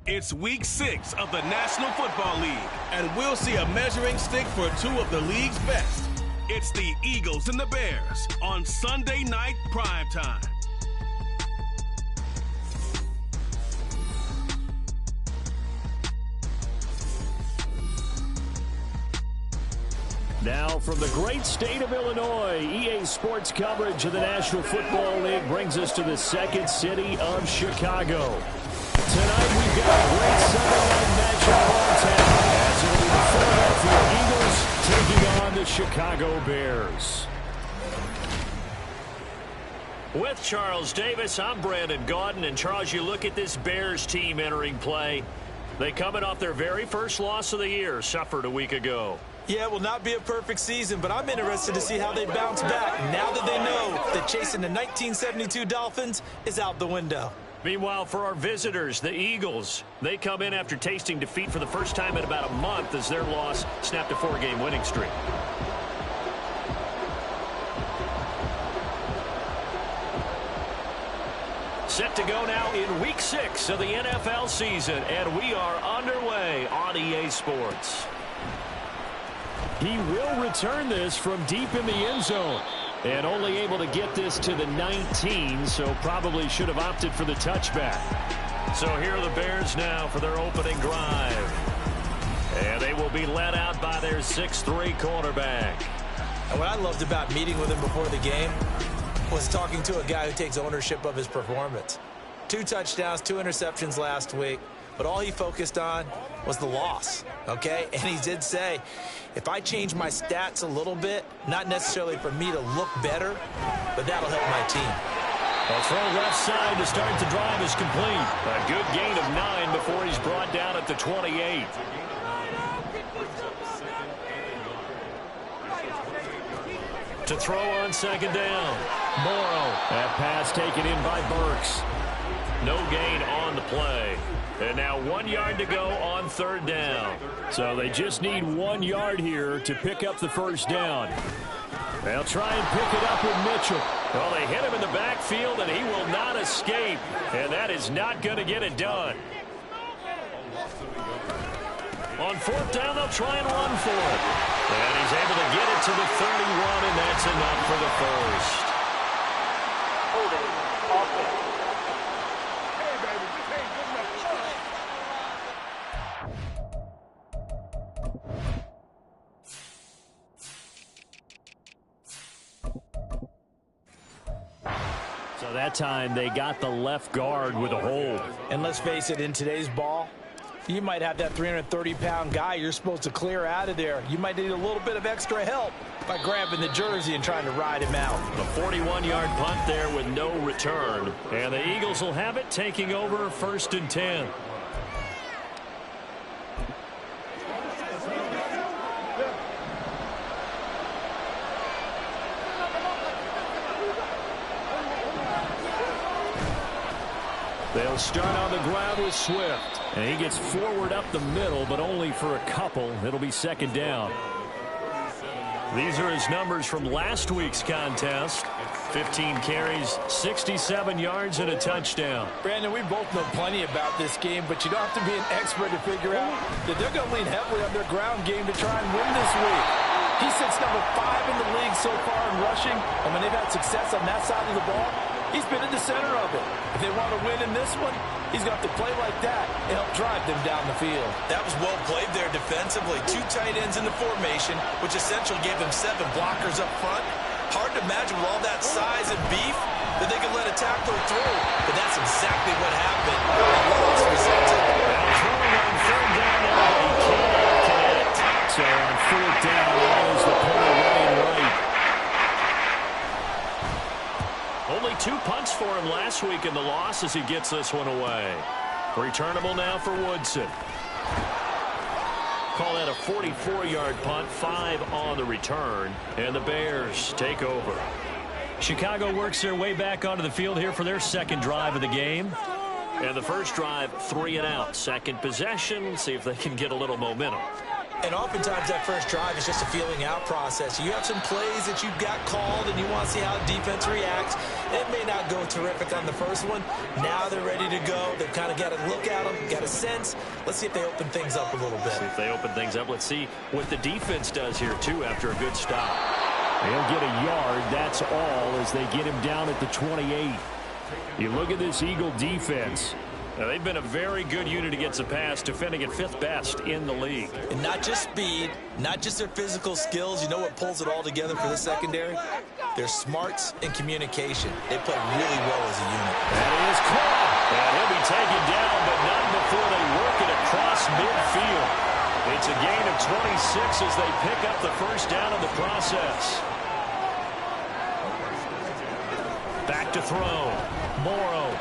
It's week 6 of the National Football League. And we'll see a measuring stick for two of the league's best. It's the Eagles and the Bears on Sunday night primetime. Now from the great state of Illinois, EA Sports coverage of the National Football League brings us to the second city of Chicago. Tonight we've got a great Sunday night matchup on tap as it'll be the Philadelphia Eagles taking on the Chicago Bears. With Charles Davis, I'm Brandon Gaudin. And Charles, you look at this Bears team entering play. They coming off their very first loss of the year, suffered a week ago. Yeah, it will not be a perfect season, but I'm interested to see how they bounce back now that they know that chasing the 1972 Dolphins is out the window. Meanwhile, for our visitors, the Eagles, they come in after tasting defeat for the first time in about a month as their loss snapped a 4-game winning streak. Set to go now in week 6 of the NFL season, and we are underway on EA Sports. He will return this from deep in the end zone. And only able to get this to the 19, so probably should have opted for the touchback. So here are the Bears now for their opening drive. And they will be led out by their 6'3" quarterback. And what I loved about meeting with him before the game was talking to a guy who takes ownership of his performance. 2 touchdowns, 2 interceptions last week. But all he focused on was the loss, okay? And he did say, if I change my stats a little bit, not necessarily for me to look better, but that'll help my team. A throw left side to start the drive is complete. A good gain of 9 before he's brought down at the 28. To throw on second down. Morrow. That pass taken in by Burks. No gain on the play. And now 1 yard to go on third down. So they just need 1 yard here to pick up the first down. They'll try and pick it up with Mitchell. Well, they hit him in the backfield, and he will not escape. And that is not going to get it done. On fourth down, they'll try and run for it. And he's able to get it to the 31, and that's enough for the first. Holding, offense. So that time they got the left guard with a hold. And let's face it, in today's ball, you might have that 330-pound guy you're supposed to clear out of there. You might need a little bit of extra help by grabbing the jersey and trying to ride him out. A 41-yard punt there with no return. And the Eagles will have it, taking over 1st and 10. They'll start on the ground with Swift. And he gets forward up the middle, but only for a couple. It'll be second down. These are his numbers from last week's contest. 15 carries, 67 yards, and a touchdown. Brandon, we both know plenty about this game, but you don't have to be an expert to figure out that they're going to lean heavily on their ground game to try and win this week. He sits number 5 in the league so far in rushing, and when they've had success on that side of the ball, he's been in the center of it. If they want to win in this one, he's going to have to play like that and help drive them down the field. That was well played there defensively. 2 tight ends in the formation, which essentially gave them 7 blockers up front. Hard to imagine with all that size and beef that they could let a tackler through. But that's exactly what happened. The loss resulted. Throwing on third down, he cannot connect. So on fourth down, as the punter running right. Only 2 punts for him last week in the loss as he gets this one away. Returnable now for Woodson. Call that a 44-yard punt, 5 on the return, and the Bears take over. Chicago works their way back onto the field here for their second drive of the game. And the first drive, 3 and out. Second possession, see if they can get a little momentum. And oftentimes that first drive is just a feeling out process. You have some plays that you've got called and you want to see how the defense reacts. It may not go terrific on the first one. Now they're ready to go. They've kind of got a look at them, got a sense. Let's see if they open things up a little bit. See if they open things up. Let's see what the defense does here, too, after a good stop. They'll get a yard, that's all, as they get him down at the 28. You look at this Eagle defense. Now, they've been a very good unit against the pass, defending at 5th best in the league. And not just speed, not just their physical skills. You know what pulls it all together for the secondary? Their smarts and communication. They play really well as a unit. That is caught. And he'll be taken down, but not before they work it across midfield. It's a gain of 26 as they pick up the first down in the process. Back to throw. Morrow.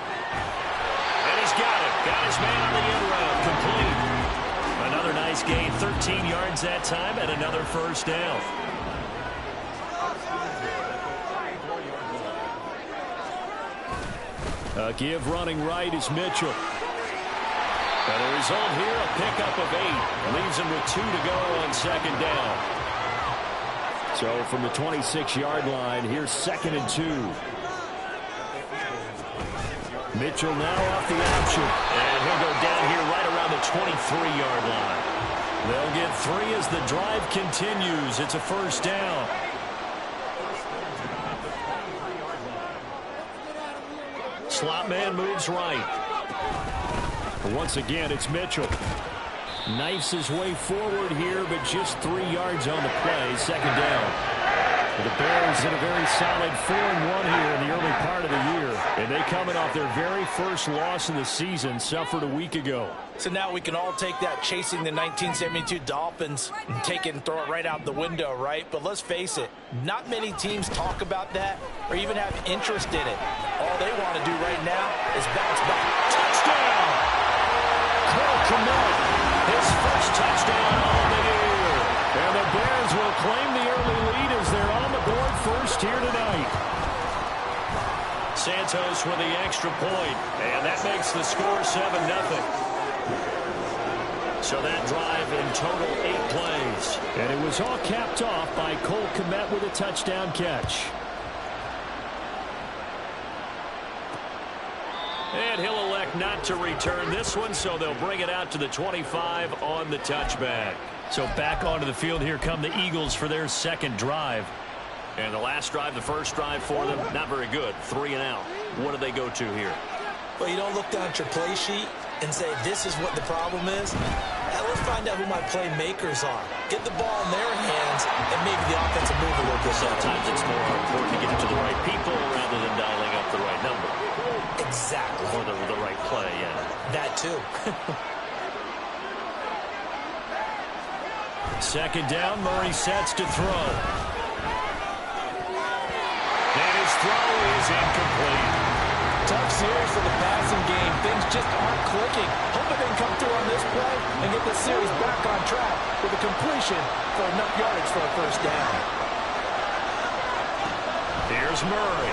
And he's got it. Got his man on the end route. Complete. Another nice gain. 13 yards that time and another first down. A give running right is Mitchell. And the result here, a pickup of 8. Leaves him with 2 to go on second down. So from the 26-yard line, here's 2nd and 2. Mitchell now off the option. And he'll go down here right around the 23-yard line. They'll get 3 as the drive continues. It's a first down. Slot man moves right. Once again, it's Mitchell. Knifes his way forward here, but just 3 yards on the play. Second down. The Bears in a very solid 4-1 here in the early part of the year. And they coming off their very first loss of the season, suffered a week ago. So now we can all take that chasing the 1972 Dolphins and take it and throw it right out the window, right? But let's face it, not many teams talk about that or even have interest in it. All they want to do right now is bounce back. Touchdown! Cole Kmet, his first touchdown on the year. And the Bears will claim the early lead as they're on the board first here tonight. Santos with the extra point, and that makes the score 7-0. So that drive in total 8 plays. And it was all capped off by Cole Kmet with a touchdown catch. And he'll elect not to return this one, so they'll bring it out to the 25 on the touchback. So back onto the field, here come the Eagles for their second drive. And the last drive, the first drive for them, not very good. 3 and out. What do they go to here? Well, you don't look down at your play sheet and say, this is what the problem is. Now, let's find out who my playmakers are. Get the ball in their hands and maybe the offensive move a little bit. Sometimes it's more important to get it to the right people rather than dialing up the right number. Exactly. Or the right play, yeah. That too. Second down, Murray sets to throw. And his throw is incomplete. Tough series for the passing game. Things just aren't clicking. Hoping they can come through on this play and get the series back on track with a completion for enough yardage for a first down. Here's Murray.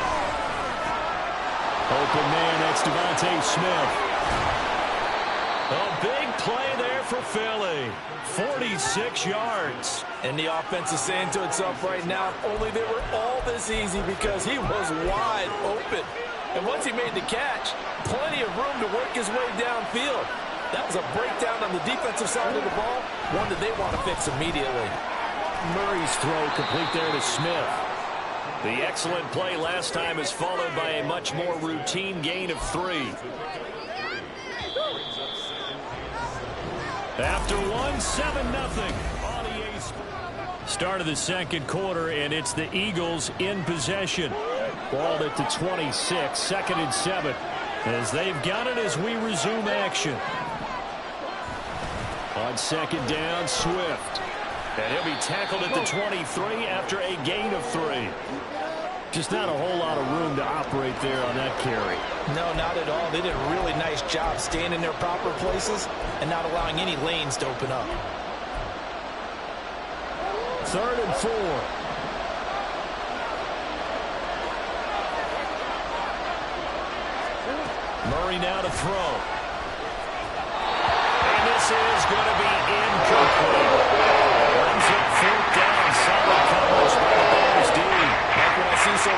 Open man, that's Devontae Smith. A big play there for Philly. 46 yards. And the offense is saying to itself right now, only they were all this easy because he was wide open. And once he made the catch, plenty of room to work his way downfield. That was a breakdown on the defensive side of the ball, one that they want to fix immediately. Murray's throw complete there to Smith. The excellent play last time is followed by a much more routine gain of 3. After 7-0 on EA Sports. Start of the second quarter, and it's the Eagles in possession. Ball at the 26, 2nd and 7. As they've got it as we resume action. On second down, Swift. And he'll be tackled at the 23 after a gain of 3. Just not a whole lot of room to operate there on that carry. No, not at all. They did a really nice job staying in their proper places and not allowing any lanes to open up. 3rd and 4. Murray now to throw. And this is going to be incomplete.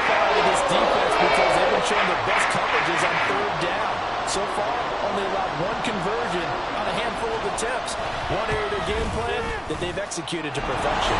identify with this defense because they've been showing their best coverages on third down. So far, only allowed one conversion on a handful of attempts. One area of their game plan that they've executed to perfection.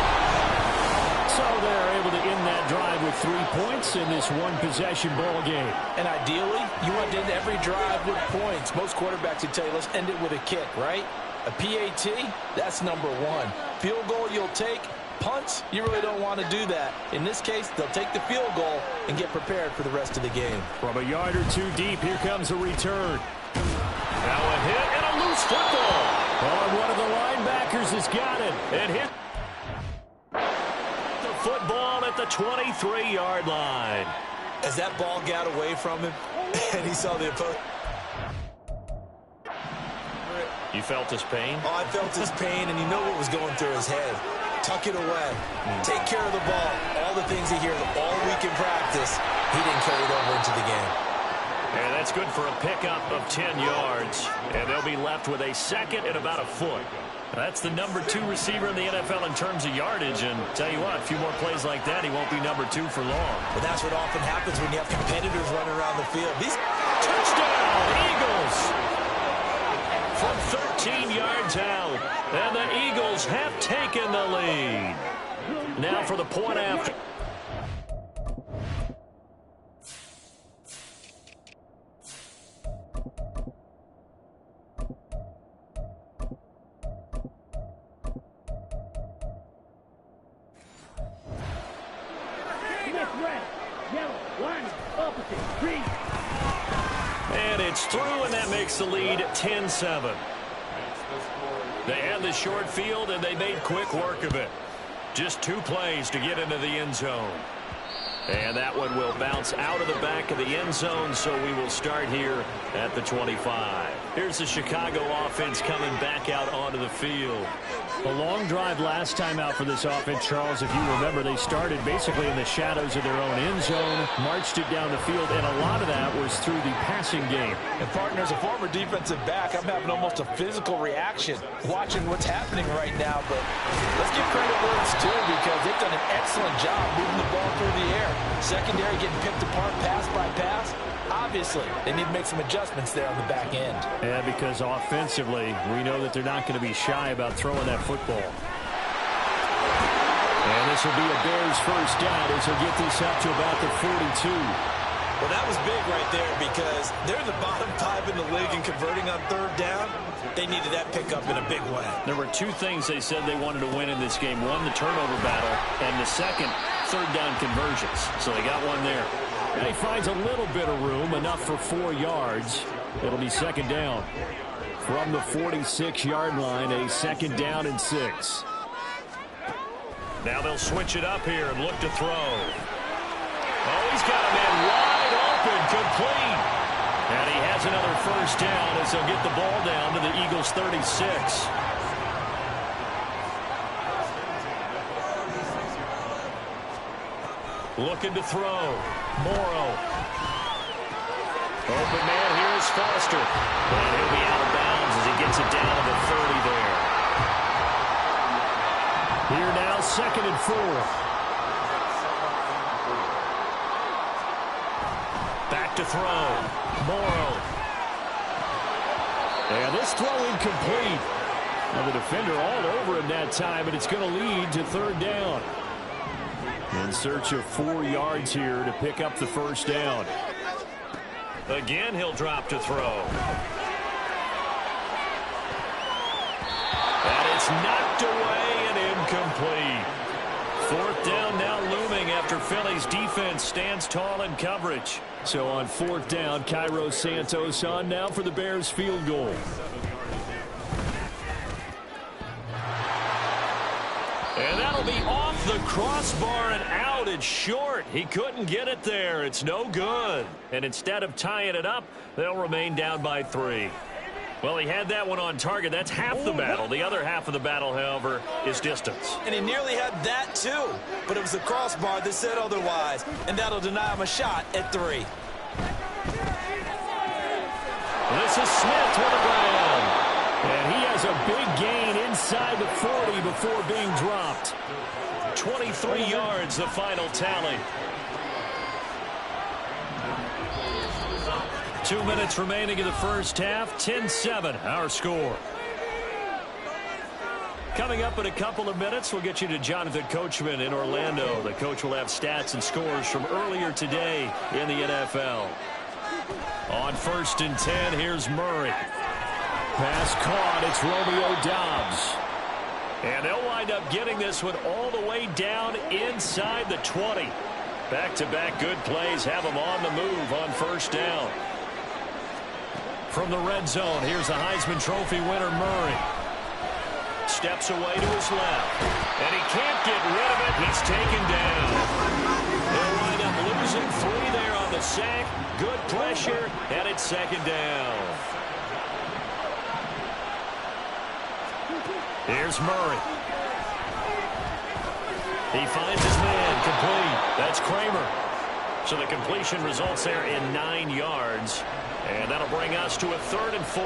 So they're able to end that drive with 3 points in this one-possession ball game. And ideally, you want to end every drive with points. Most quarterbacks would tell you, let's end it with a kick, right? A PAT, that's number one. Field goal you'll take. Punts, you really don't want to do that. In this case, they'll take the field goal and get prepared for the rest of the game. From a yard or two deep, here comes a return. Now a hit and a loose football. Oh, one of the linebackers has got it. And hit the football at the 23-yard line. As that ball got away from him, and he saw the opponent. You felt his pain? Oh, I felt his pain, and you know what was going through his head. Tuck it away. Take care of the ball. All the things he hears all week in practice, he didn't carry it over into the game. And that's good for a pickup of 10 yards. And they'll be left with a second and about a foot. That's the number 2 receiver in the NFL in terms of yardage. And tell you what, a few more plays like that, he won't be number 2 for long. But that's what often happens when you have competitors running around the field. Touchdown, Eagles! From 13 yards out. And the Eagles have taken the lead. Now for the point after. And it's through, and that makes the lead 10-7. They had the short field, and they made quick work of it. Just 2 plays to get into the end zone. And that one will bounce out of the back of the end zone, so we will start here at the 25. Here's the Chicago offense coming back out onto the field. A long drive last time out for this offense, Charles. If you remember, they started basically in the shadows of their own end zone, marched it down the field, and a lot of that was through the passing game. And partner, as a former defensive back, I'm having almost a physical reaction watching what's happening right now. But let's give credit where it's due because they've done an excellent job moving the ball through the air. Secondary getting picked apart pass by pass. Obviously, they need to make some adjustments there on the back end. Yeah, because offensively, we know that they're not going to be shy about throwing that football. And this will be a Bears first down as they'll get this up to about the 42. Well, that was big right there because they're the bottom 5 in the league in converting on third down. They needed that pickup in a big way. There were 2 things they said they wanted to win in this game. One, the turnover battle, and the second, third down conversions. So they got one there. And he finds a little bit of room, enough for 4 yards. It'll be second down. From the 46-yard line, a second down and 6. Now they'll switch it up here and look to throw. Oh, he's got a man wide open, complete. And he has another first down as they'll get the ball down to the Eagles' 36. Looking to throw. Morrow. Open man, here is Foster. And he'll be out of bounds as he gets it down to the 30 there. Here now, second and 4. Back to throw. Morrow. And this throw incomplete. Now the defender all over him that time, but it's going to lead to third down. In search of 4 yards here to pick up the first down. Again, he'll drop to throw. And it's knocked away and incomplete. Fourth down now looming after Philly's defense stands tall in coverage. So on fourth down, Cairo Santos on now for the Bears field goal. And that'll be off the crossbar and out. It's short. He couldn't get it there. It's no good. And instead of tying it up, they'll remain down by 3. Well, he had that one on target. That's half the battle. The other half of the battle, however, is distance. And he nearly had that, too. But it was the crossbar that said otherwise. And that'll deny him a shot at 3. This is Smith with the ground. And he has a big gain inside the 40 before being dropped. 23 yards, the final tally. 2 minutes remaining in the first half. 10-7, our score. Coming up in a couple of minutes, we'll get you to Jonathan Coachman in Orlando. The coach will have stats and scores from earlier today in the NFL. On 1st and 10, here's Murray. Pass caught. It's Romeo Doubs. And they'll wind up getting this one all the way down inside the 20. Back-to-back good plays have them on the move on 1st down. From the red zone, here's the Heisman Trophy winner, Murray. Steps away to his left. And he can't get rid of it. He's taken down. They'll wind up losing 3 there on the sack. Good pressure, and it's 2nd down. Here's Murray. He finds his man, complete. That's Kramer. So the completion results there in 9 yards. And that'll bring us to a 3rd and 4.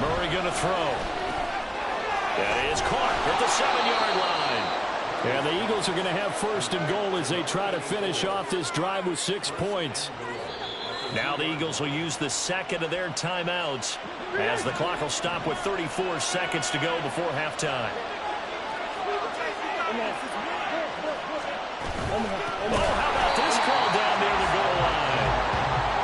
Murray going to throw. That is caught at the 7-yard line. And the Eagles are going to have 1st and goal as they try to finish off this drive with 6 points. Now the Eagles will use the 2nd of their timeouts as the clock will stop with 34 seconds to go before halftime. Oh, how about this call down near the goal line?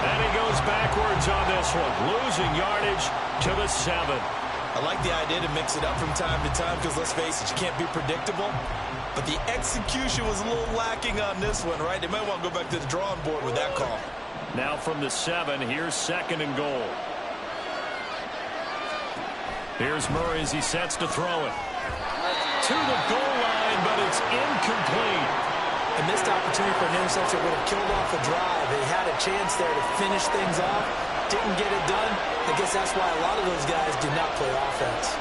And he goes backwards on this one, losing yardage to the 7. I like the idea to mix it up from time to time because, let's face it, you can't be predictable. But the execution was a little lacking on this one, right? They might want to go back to the drawing board with that call. Now from the 7, here's 2nd and goal. Here's Murray as he sets to throw it. To the goal line, but it's incomplete. A missed opportunity for an interception would have killed off a drive. They had a chance there to finish things off. Didn't get it done. I guess that's why a lot of those guys do not play offense.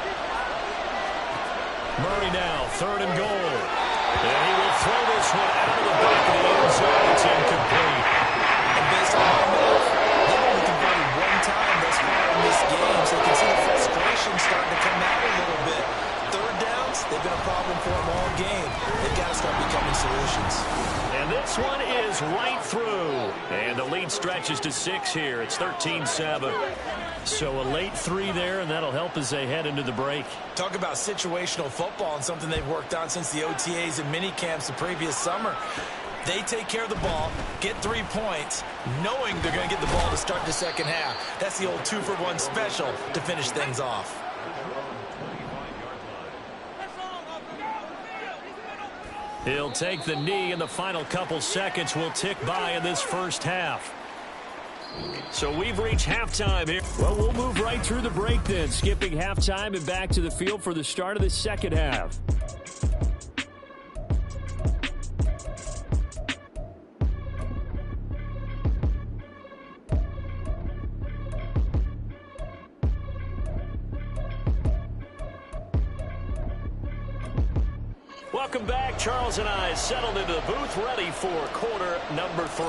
Murray now, 3rd and goal. And he will throw this one out of the back of the end zone. It's incomplete. And based on my math, they've only converted 1 time thus far in this game, so you can see the frustration starting to come out a little bit. 3rd downs, they've been a problem for them all game. They've got to start becoming solutions. And this one is right through. And the lead stretches to 6 here. It's 13-7. So a late 3 there, and that'll help as they head into the break. Talk about situational football and something they've worked on since the OTAs and mini camps the previous summer. They take care of the ball, get 3 points, knowing they're going to get the ball to start the 2nd half. That's the old 2-for-1 special to finish things off. He'll take the knee, and the final couple seconds will tick by in this 1st half. So we've reached halftime here. Well, we'll move right through the break then, skipping halftime and back to the field for the start of the 2nd half. Welcome back. Charles and I settled into the booth, ready for quarter number 3.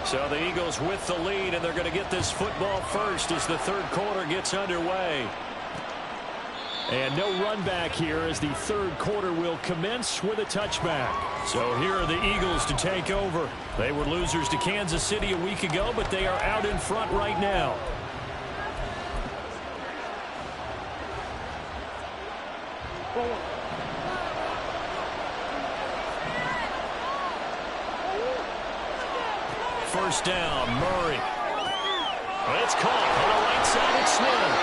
So the Eagles with the lead, and they're going to get this football first as the 3rd quarter gets underway. And no run back here as the 3rd quarter will commence with a touchback. So here are the Eagles to take over. They were losers to Kansas City a week ago, but they are out in front right now. First down, Murray. It's caught on the right side of Smith.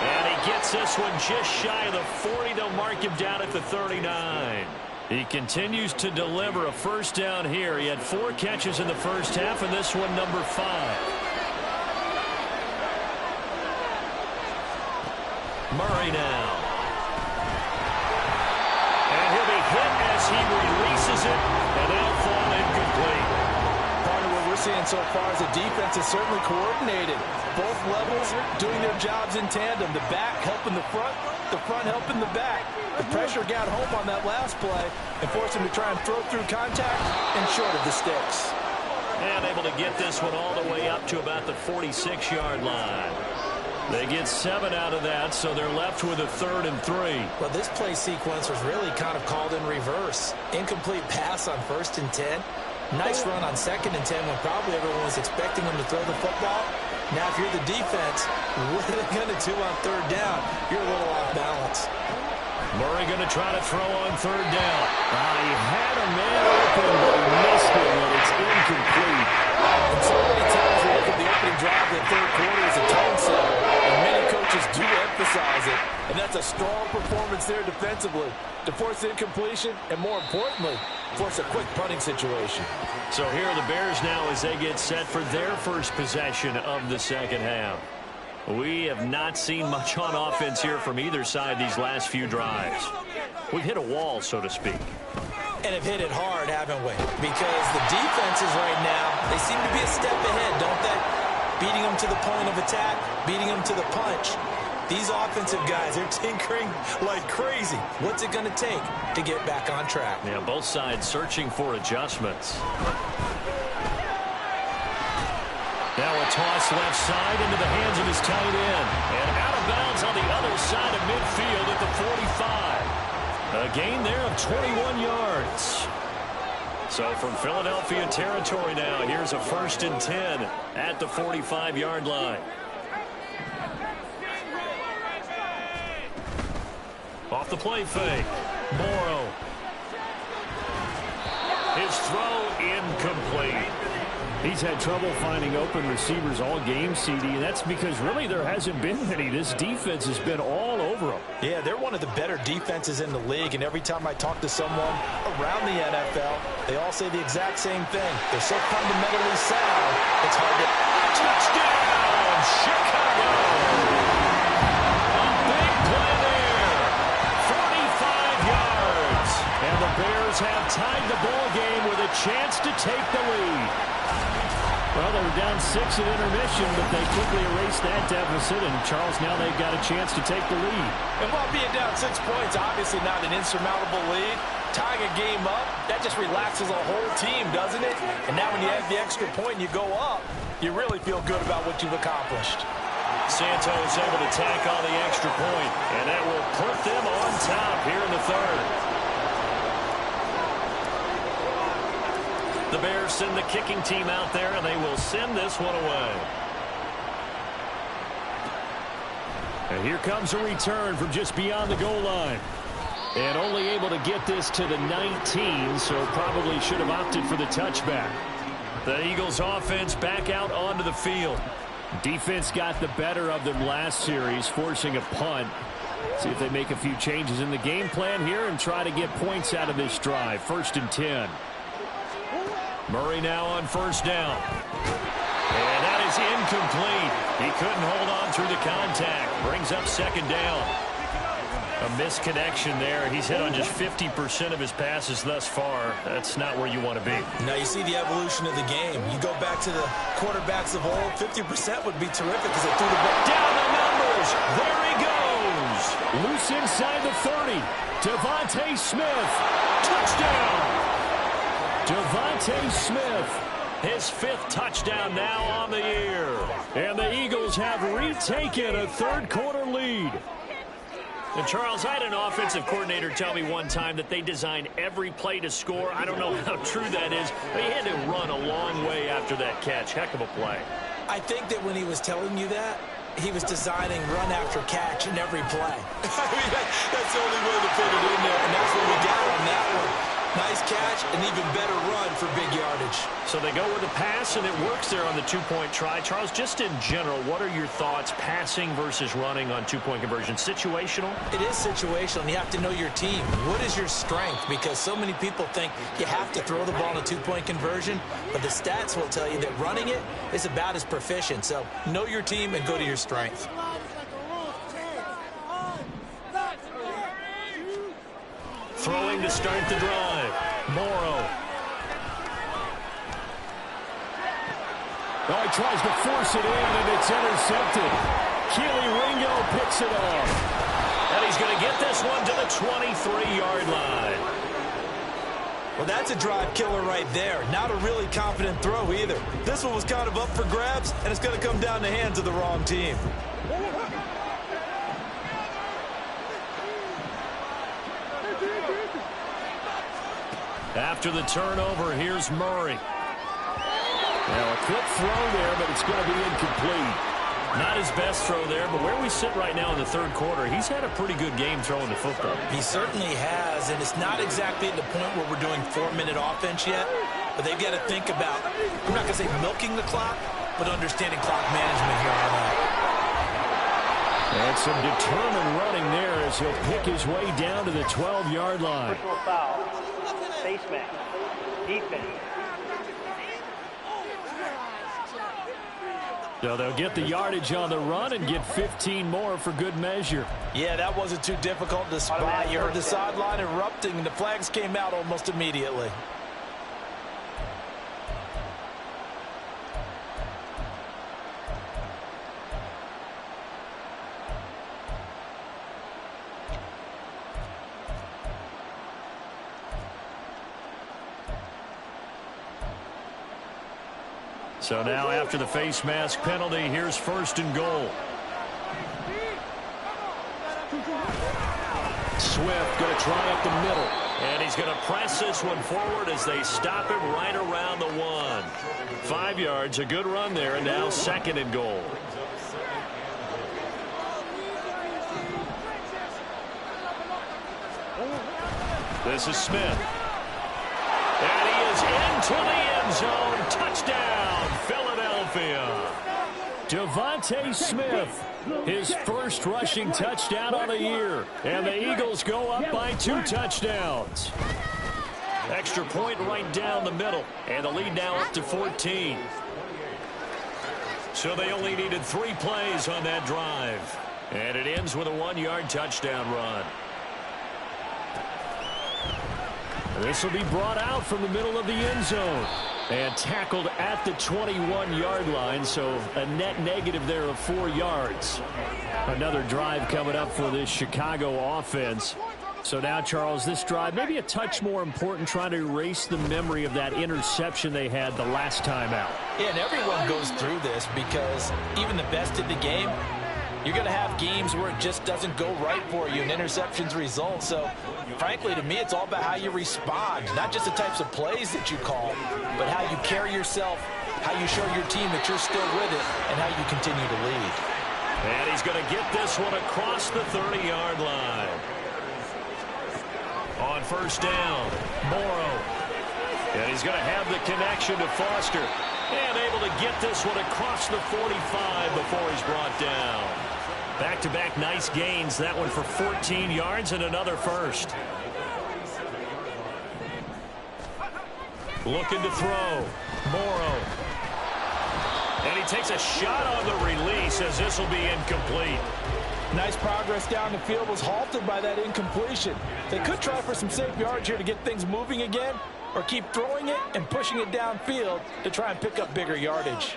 And he gets this one just shy of the 40. They'll mark him down at the 39. He continues to deliver a first down here. He had 4 catches in the first half, and this one number 5. Murray now. And he'll be hit as he releases it, and that'll fall incomplete. Part of what we're seeing so far is the defense is certainly coordinated. Both levels doing their jobs in tandem. The back helping the front helping the back. The pressure got home on that last play and forced him to try and throw through contact and short of the sticks. And able to get this one all the way up to about the 46-yard line. They get 7 out of that, so they're left with a 3rd and 3. Well, this play sequence was really kind of called in reverse. Incomplete pass on 1st and 10. Nice run on 2nd and 10 when probably everyone was expecting them to throw the football. Now, if you're the defense, what are they going to do on 3rd down? You're a little off balance. Murray going to try to throw on 3rd down. He had a man open, but he missed it, and it's incomplete. And so many times we look at the opening drive of the 3rd quarter as a tone setter, and many coaches do emphasize it. And that's a strong performance there defensively to force incompletion and, more importantly, force a quick punting situation. So here are the Bears now as they get set for their first possession of the second half. We have not seen much on offense here from either side these last few drives. We've hit a wall, so to speak. And have hit it hard, haven't we? Because the defenses right now, they seem to be a step ahead, don't they? Beating them to the point of attack, beating them to the punch. These offensive guys, they're tinkering like crazy. What's it going to take to get back on track? Yeah, both sides searching for adjustments. Now a toss left side into the hands of his tight end. And out of bounds on the other side of midfield at the 45. A gain there of 21 yards. So from Philadelphia territory now, here's a 1st and 10 at the 45-yard line. Off the play fake. Morrow. His throw incomplete. He's had trouble finding open receivers all game, CD, and that's because really there hasn't been many. This defense has been all over them. Yeah, they're one of the better defenses in the league, and every time I talk to someone around the NFL, they all say the exact same thing. They're so fundamentally sound, it's hard to... Touchdown, Chicago! A big play there. 45 yards. And the Bears have tied the ball game with a chance to take the lead. Well, they were down 6 at intermission, but they quickly erased that deficit. And, Charles, now they've got a chance to take the lead. And while being down 6 points, obviously not an insurmountable lead, tying a game up, that just relaxes a whole team, doesn't it? And now when you have the extra point and you go up, you really feel good about what you've accomplished. Santos able to tack on the extra point, and that will put them on top here in the 3rd. The Bears send the kicking team out there, and they will send this one away. And here comes a return from just beyond the goal line. And only able to get this to the 19, so probably should have opted for the touchback. The Eagles offense back out onto the field. Defense got the better of them last series, forcing a punt. See if they make a few changes in the game plan here and try to get points out of this drive. 1st and 10. Murray now on 1st down. And that is incomplete. He couldn't hold on through the contact. Brings up 2nd down. A misconnection there. He's hit on just 50% of his passes thus far. That's not where you want to be. Now you see the evolution of the game. You go back to the quarterbacks of old, 50% would be terrific because they threw the ball. Down the numbers. There he goes. Loose inside the 30. Devontae Smith. Touchdown. Devontae Smith, his 5th touchdown now on the year. And the Eagles have retaken a 3rd quarter lead. And Charles, I had an offensive coordinator tell me one time that they designed every play to score. I don't know how true that is, but he had to run a long way after that catch. Heck of a play. I think that when he was telling you that, he was designing run after catch in every play. I mean, that's the only way to put it in there, and that's what we got on that one. Nice catch, an even better run for big yardage. So they go with a pass, and it works there on the 2-point try. Charles, just in general, what are your thoughts passing versus running on 2-point conversion? Situational? It is situational, and you have to know your team. What is your strength? Because so many people think you have to throw the ball in a 2-point conversion, but the stats will tell you that running it is about as proficient. So know your team and go to your strength. Throwing to start the drive. Morrow. Oh, he tries to force it in, and it's intercepted. Keely Ringo picks it off. And he's going to get this one to the 23-yard line. Well, that's a drive killer right there. Not a really confident throw either. This one was kind of up for grabs, and it's going to come down the hands of the wrong team. After the turnover, here's Murray. Now a quick throw there, but it's going to be incomplete. Not his best throw there, but where we sit right now in the third quarter, he's had a pretty good game throwing the football. He certainly has, and it's not exactly at the point where we're doing 4-minute offense yet, but they've got to think about, I'm not going to say milking the clock, but understanding clock management here on out. And some determined running there as he'll pick his way down to the 12-yard line. Personal foul. Face mask. Defense. So they'll get the yardage on the run and get 15 more for good measure. Yeah, that wasn't too difficult to spot. You heard the sideline erupting, and the flags came out almost immediately. So now after the face mask penalty, here's 1st and goal. Swift going to try up the middle. And he's going to press this one forward as they stop him right around the 1. 5 yards, a good run there, and now 2nd and goal. This is Smith. And he is into the end zone. Touchdown, Philadelphia. Devontae Smith, his first rushing touchdown on the year. And the Eagles go up by 2 touchdowns. Extra point right down the middle. And the lead now up to 14. So they only needed 3 plays on that drive. And it ends with a 1-yard touchdown run. This will be brought out from the middle of the end zone and tackled at the 21-yard line, so a net negative there of 4 yards. Another drive coming up for this Chicago offense. So now, Charles, this drive maybe a touch more important, trying to erase the memory of that interception they had the last time out. Yeah, and everyone goes through this because even the best in the game, you're going to have games where it just doesn't go right for you and interceptions result. So, frankly, to me, it's all about how you respond, not just the types of plays that you call, but how you carry yourself, how you show your team that you're still with it, and how you continue to lead. And he's going to get this one across the 30-yard line. On 1st down, Morrow. And he's going to have the connection to Foster. And able to get this one across the 45 before he's brought down. Back-to-back nice gains. That one for 14 yards and another first. Looking to throw. Morrow. And he takes a shot on the release as this will be incomplete. Nice progress down the field, was halted by that incompletion. They could try for some safe yards here to get things moving again, or keep throwing it and pushing it downfield to try and pick up bigger yardage.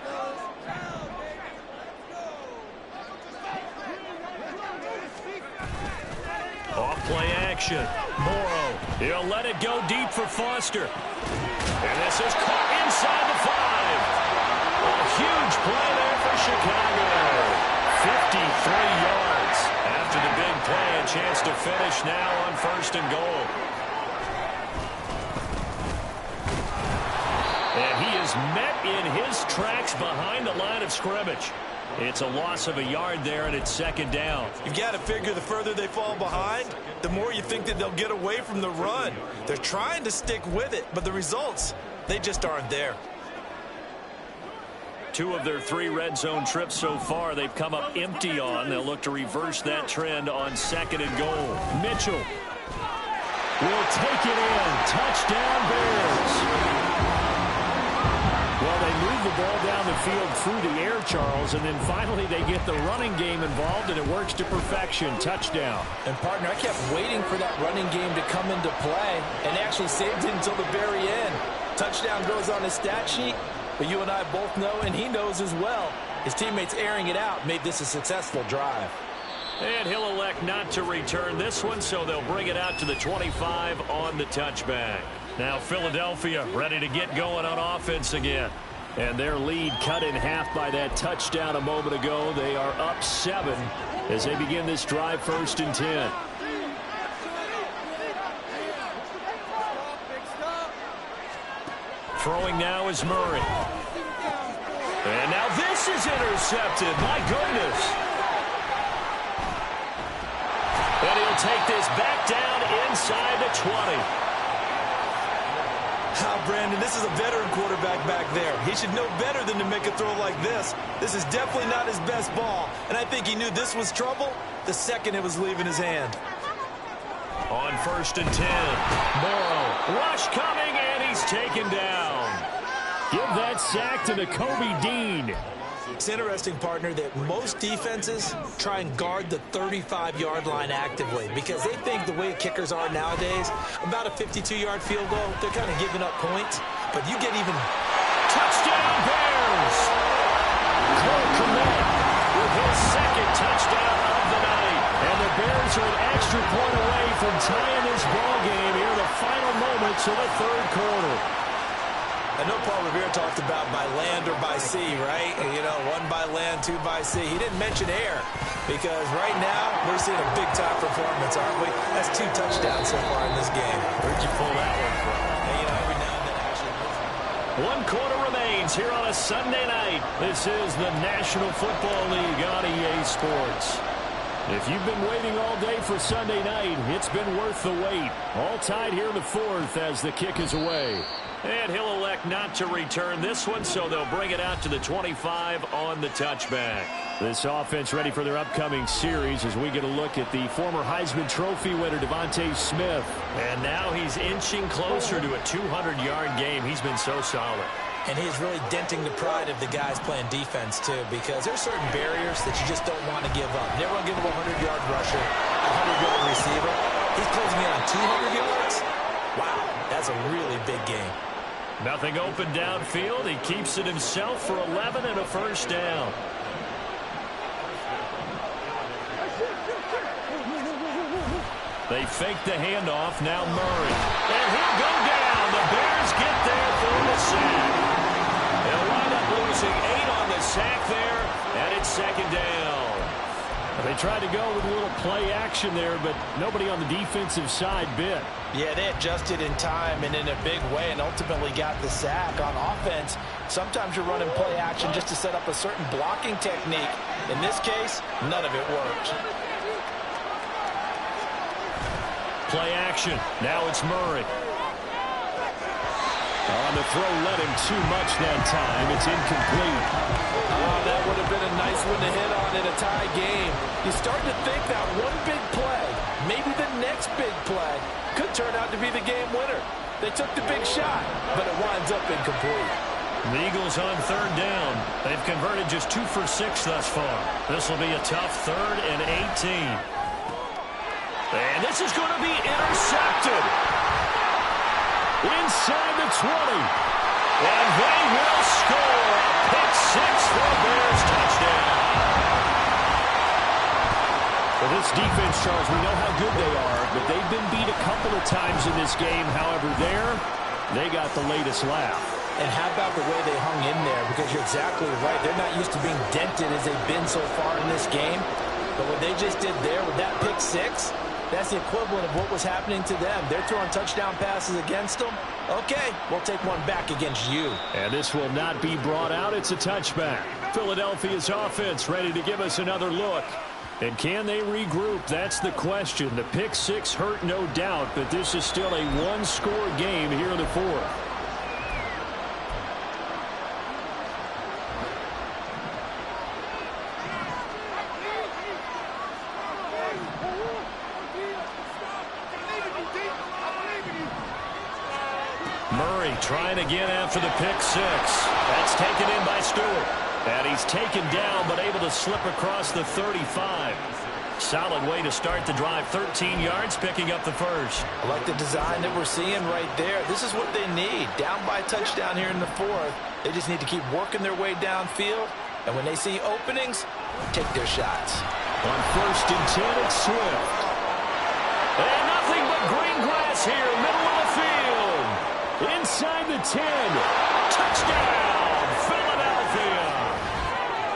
Off play action. Morrow. He'll let it go deep for Foster. And this is caught inside the 5. A huge play there for Chicago. 53 yards. After the big play, a chance to finish now on 1st and goal. And he is met in his tracks behind the line of scrimmage. It's a loss of a yard there, and it's 2nd down. You've got to figure the further they fall behind, the more you think that they'll get away from the run. They're trying to stick with it, but the results, they just aren't there. 2 of their 3 red zone trips so far they've come up empty on. They'll look to reverse that trend on 2nd and goal. Mitchell will take it in. Touchdown, Bears. Well, they move the ball down the field through the air, Charles, and then finally they get the running game involved, and it works to perfection. Touchdown. And, partner, I kept waiting for that running game to come into play and actually saved it until the very end. Touchdown goes on his stat sheet, but you and I both know, and he knows as well, his teammates airing it out made this a successful drive. And he'll elect not to return this one, so they'll bring it out to the 25 on the touchback. Now Philadelphia ready to get going on offense again. And their lead cut in half by that touchdown a moment ago. They are up 7 as they begin this drive, 1st and 10. Throwing now is Murray. And now this is intercepted. My goodness. And he'll take this back down inside the 20. Brandon, this is a veteran quarterback back there. He should know better than to make a throw like this. This is definitely not his best ball, and I think he knew this was trouble the second it was leaving his hand. On 1st and 10, Morrow, rush coming, and he's taken down. Give that sack to Nakobe Dean. It's interesting, partner, that most defenses try and guard the 35-yard line actively because they think the way kickers are nowadays, about a 52-yard field goal, they're kind of giving up points. But you get even... Touchdown, Bears! Cole Kmet with his 2nd touchdown of the night. And the Bears are an extra point away from tying this ball game here in the final moments of the 3rd quarter. I know Paul Revere talked about by land or by sea, right? You know, 1 by land, 2 by sea. He didn't mention air because right now we're seeing a big-time performance, aren't we? That's 2 touchdowns so far in this game. Where'd you pull that one from? And, you know, every now and then actually... 1 quarter remains here on a Sunday night. This is the National Football League on EA Sports. If you've been waiting all day for Sunday night, it's been worth the wait. All tied here in the 4th as the kick is away. And he'll elect not to return this one, so they'll bring it out to the 25 on the touchback. This offense ready for their upcoming series as we get a look at the former Heisman Trophy winner, Devontae Smith. And now he's inching closer to a 200-yard game. He's been so solid. And he's really denting the pride of the guys playing defense, too, because there's certain barriers that you just don't want to give up. Never want to give him a 100-yard rusher, a 100-yard receiver. He's closing in on 200 yards. Wow, that's a really big game. Nothing open downfield. He keeps it himself for 11 and a 1st down. They fake the handoff. Now Murray. And he'll go down. The Bears get there for the sack. They'll wind up losing 8 on the sack there, and it's 2nd down. They tried to go with a little play action there, but nobody on the defensive side bit. Yeah, they adjusted in time and in a big way and ultimately got the sack. On offense, sometimes you're running play action just to set up a certain blocking technique. In this case, none of it worked. Play action. Now it's Murray. On the throw, led him too much that time. It's incomplete. Oh, that would have been a nice one to hit on in a tie game. You start to think that one big play, maybe the next big play, could turn out to be the game winner. They took the big shot, but it winds up incomplete. The Eagles on 3rd down. They've converted just 2 for 6 thus far. This will be a tough 3rd and 18. And this is going to be intercepted. Inside the 20. And they will score a pick 6 for a Bears touchdown. For this defense, Charles, we know how good they are, but they've been beat a couple of times in this game. However, they got the latest laugh. And how about the way they hung in there? Because you're exactly right. They're not used to being dented as they've been so far in this game. But what they just did there with that pick 6, that's the equivalent of what was happening to them. They're throwing touchdown passes against them. Okay, we'll take one back against you. And this will not be brought out. It's a touchback. Philadelphia's offense ready to give us another look. And can they regroup? That's the question. The pick 6 hurt, no doubt, but this is still a 1-score game here in the 4th. Murray trying again after the pick 6. That's taken in by Stewart. And he's taken down, but able to slip across the 35. Solid way to start the drive. 13 yards, picking up the 1st. I like the design that we're seeing right there. This is what they need. Down by a touchdown here in the 4th. They just need to keep working their way downfield. And when they see openings, take their shots. On 1st and 10, it's Swift. And nothing but green grass here, middle of the field. Inside the 10. Touchdown,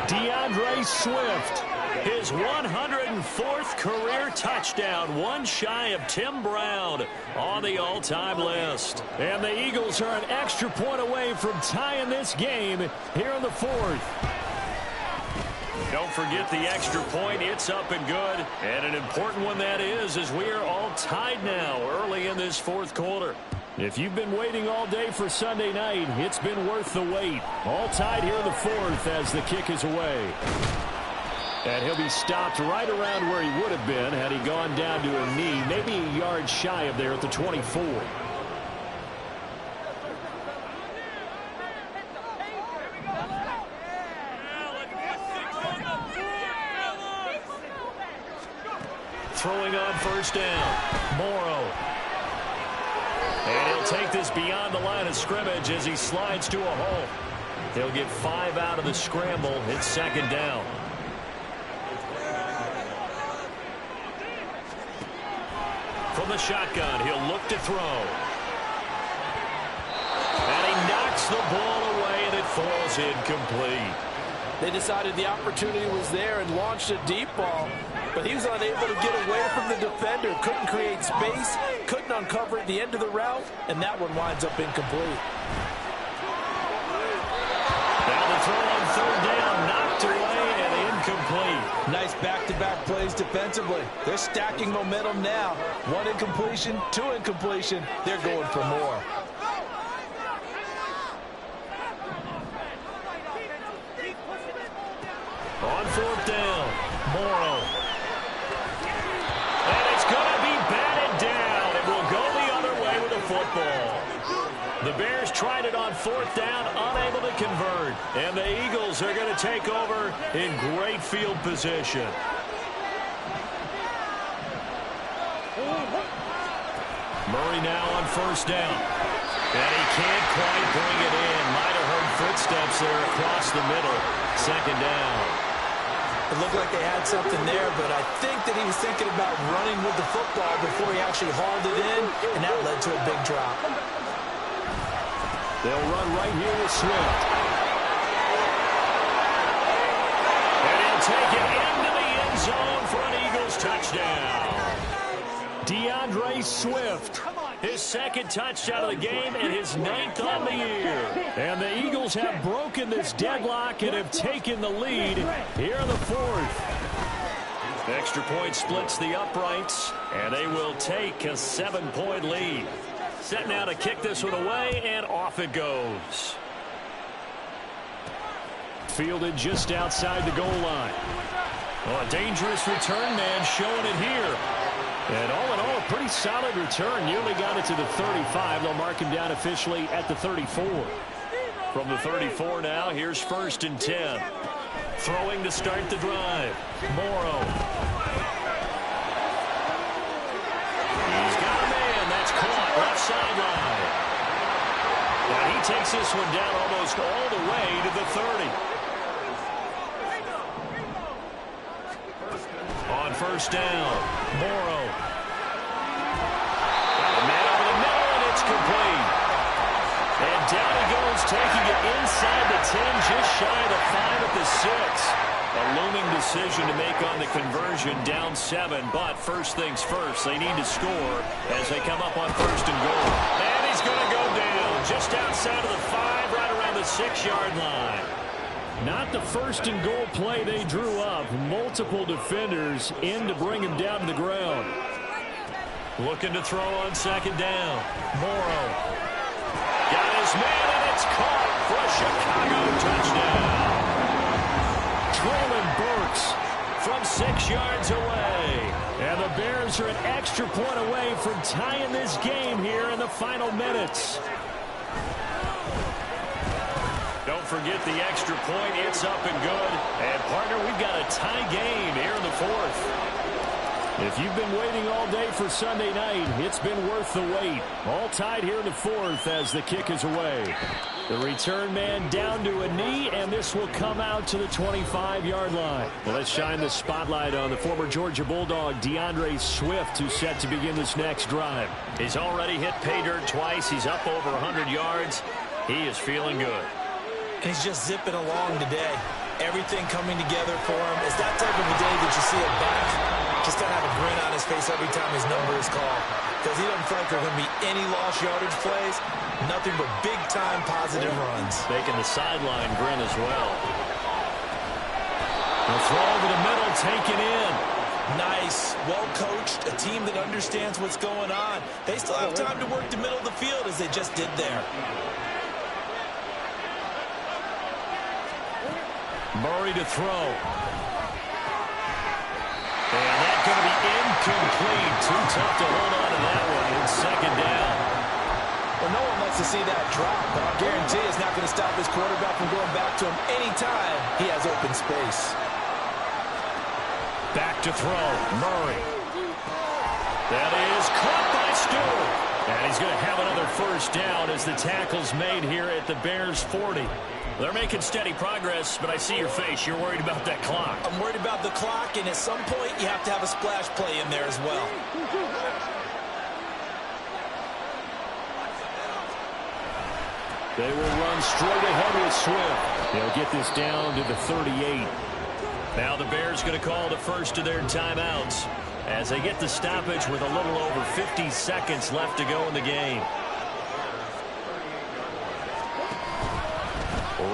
DeAndre Swift, his 104th career touchdown, one shy of Tim Brown on the all-time list. And the Eagles are an extra point away from tying this game here in the fourth. Don't forget the extra point. It's up and good. And an important one that is, as we are all tied now early in this fourth quarter. If you've been waiting all day for Sunday night, it's been worth the wait. All tied here in the fourth as the kick is away. And he'll be stopped right around where he would have been had he gone down to a knee, maybe a yard shy of there at the 24. Throwing on first down, Morrow. And he'll take this beyond the line of scrimmage as he slides to a hole. They'll get 5 out of the scramble. It's second down. From the shotgun, he'll look to throw. And he knocks the ball away, and it falls incomplete. They decided the opportunity was there and launched a deep ball, but he was unable to get away from the defender, couldn't create space, couldn't uncover at the end of the route, and that one winds up incomplete. Now the throw on third down, knocked away and incomplete. Nice back-to-back plays defensively. They're stacking momentum now. 1 incompletion, 2 incompletion. They're going for more. On fourth down, Morrow. And it's going to be batted down. It will go the other way with the football. The Bears tried it on fourth down, unable to convert. And the Eagles are going to take over in great field position. Murray now on first down. And he can't quite bring it in. Might have heard footsteps there across the middle. Second down. It looked like they had something there, but I think that he was thinking about running with the football before he actually hauled it in, and that led to a big drop. They'll run right here with Swift. And he'll take it into the end zone for an Eagles touchdown. DeAndre Swift, his second touchdown of the game and his 9th on the year. And the Eagles have broken this deadlock and have taken the lead here in the fourth. Extra point splits the uprights, and they will take a 7-point lead. Set now to kick this one away, and off it goes. Fielded just outside the goal line. Oh, a dangerous return man showing it here. And all in all, a pretty solid return. Nearly got it to the 35. They'll mark him down officially at the 34. From the 34 now, here's first and 10. Throwing to start the drive. Morrow. He's got a man. That's caught left sideline. Now he takes this one down almost all the way to the 30. On first down, Morrow. A man over the middle, and it's complete. And down he goes, taking it inside the 10, just shy of the 5 at the 6. A looming decision to make on the conversion, down 7. But first things first, they need to score as they come up on first and goal. And he's going to go down just outside of the 5, right around the 6-yard line. Not the first and goal play they drew up. Multiple defenders in to bring him down to the ground. Looking to throw on second down. Morrow. Got his man, and it's caught for a Chicago touchdown. Traylon Burks from 6 yards away. And the Bears are an extra point away from tying this game here in the final minutes. Don't forget the extra point. It's up and good. And, partner, we've got a tie game here in the fourth. If you've been waiting all day for Sunday night, it's been worth the wait. All tied here in the fourth as the kick is away. The return man down to a knee, and this will come out to the 25-yard line. Well, let's shine the spotlight on the former Georgia Bulldog, DeAndre Swift, who's set to begin this next drive. He's already hit pay dirt twice. He's up over 100 yards. He is feeling good. And he's just zipping along today. Everything coming together for him. It's that type of a day that you see a back just kind of have a grin on his face every time his number is called. Because he doesn't feel like there are going to be any lost yardage plays. Nothing but big-time positive runs. Making the sideline grin as well. The throw over the middle, taken in. Nice, well-coached, a team that understands what's going on. They still have time to work the middle of the field as they just did there. Murray to throw. And that's going to be incomplete. Too tough to hold on to that one. It's second down. Well, no one likes to see that drop, but I guarantee it's not going to stop his quarterback from going back to him anytime he has open space. Back to throw. Murray. That is caught by Stewart. And he's going to have another first down as the tackle's made here at the Bears 40. They're making steady progress, but I see your face. You're worried about that clock. I'm worried about the clock, and at some point you have to have a splash play in there as well. They will run straight ahead with Swift. They'll get this down to the 38. Now the Bears going to call the first of their timeouts as they get the stoppage with a little over 50 seconds left to go in the game.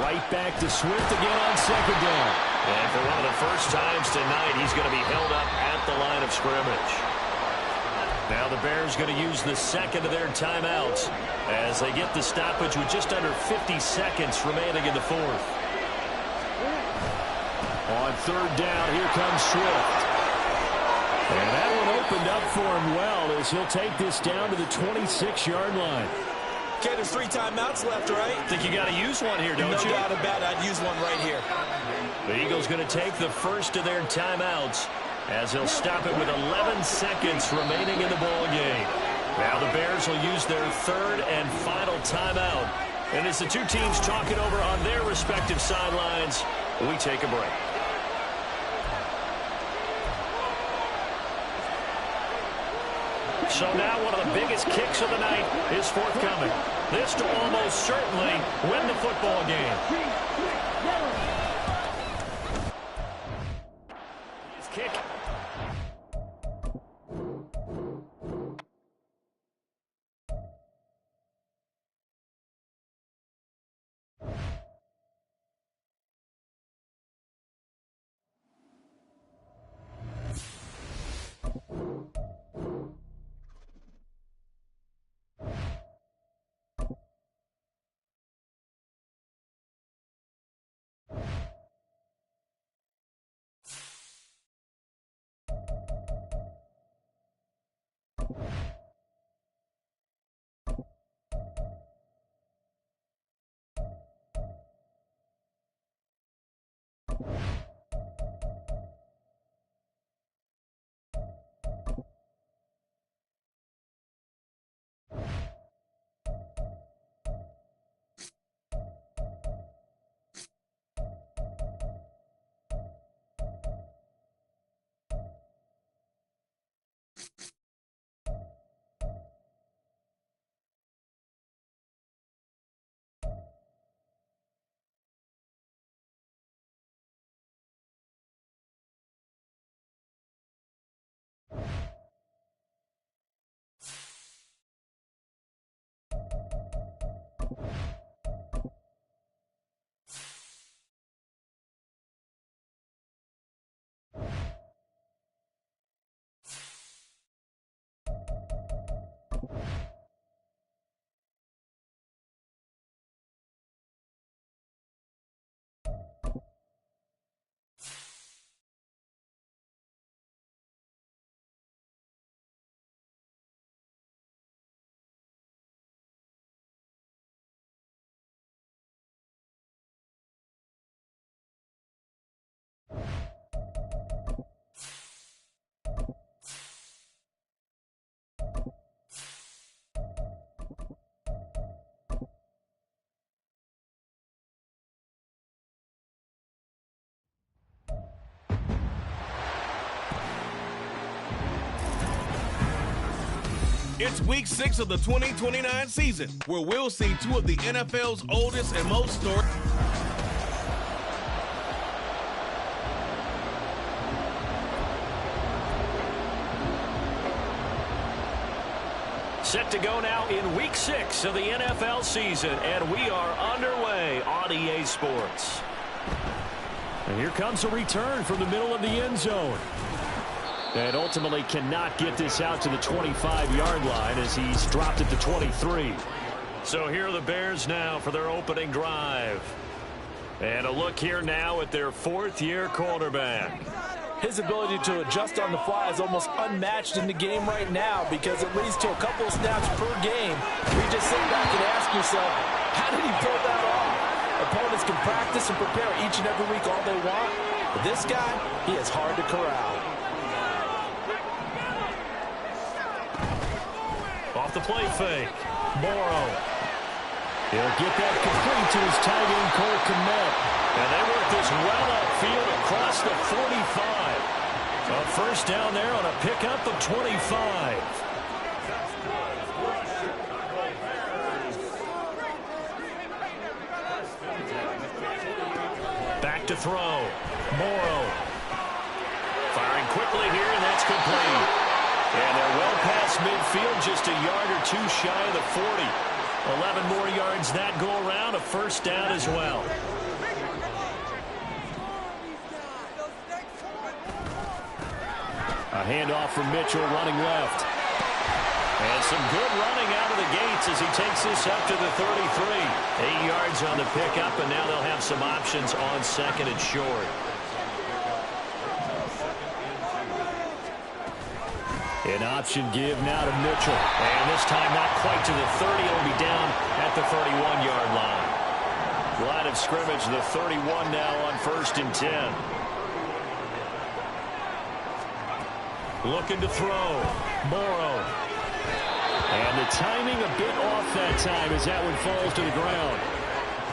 Right back to Swift again on second down. And for one of the first times tonight, he's going to be held up at the line of scrimmage. Now the Bears going to use the second of their timeouts as they get the stoppage with just under 50 seconds remaining in the fourth. On third down, here comes Swift. And that one opened up for him well as he'll take this down to the 26-yard line. Okay, there's 3 timeouts left, right? Think you got to use one here, don't you? No doubt about it. I'd use one right here. The Eagles going to take the first of their timeouts as he'll stop it with 11 seconds remaining in the ball game. Now the Bears will use their third and final timeout. And as the two teams talk it over on their respective sidelines, we take a break. So now one of the biggest kicks of the night is forthcoming. This to almost certainly win the football game. His kick. It's week 6 of the 2029 season, where we'll see two of the NFL's oldest and most storied. Set to go now in Week 6 of the NFL season, and we are underway on EA Sports. And here comes a return from the middle of the end zone. And ultimately cannot get this out to the 25-yard line as he's dropped it to 23. So here are the Bears now for their opening drive. And a look here now at their fourth-year quarterback. His ability to adjust on the fly is almost unmatched in the game right now because it leads to a couple of snaps per game. You just sit back and ask yourself, how did he pull that off? Opponents can practice and prepare each and every week all they want. But this guy, he is hard to corral. Off the play fake. Morrow. He'll get that complete to his tight end, Cole Kmet. And they work this well upfield across the 45. A first down there on a pickup of 25. Back to throw. Morrow. Firing quickly here, and that's complete. And they're well past midfield, just a yard or two shy of the 40. 11 more yards that go around, a first down as well. A handoff from Mitchell running left. And some good running out of the gates as he takes this up to the 33. 8 yards on the pickup, and now they'll have some options on second and short. An option give now to Mitchell. And this time not quite to the 30. It'll be down at the 31-yard line. Line of scrimmage, the 31 now on 1st and 10. Looking to throw. Morrow. And the timing a bit off that time as that one falls to the ground.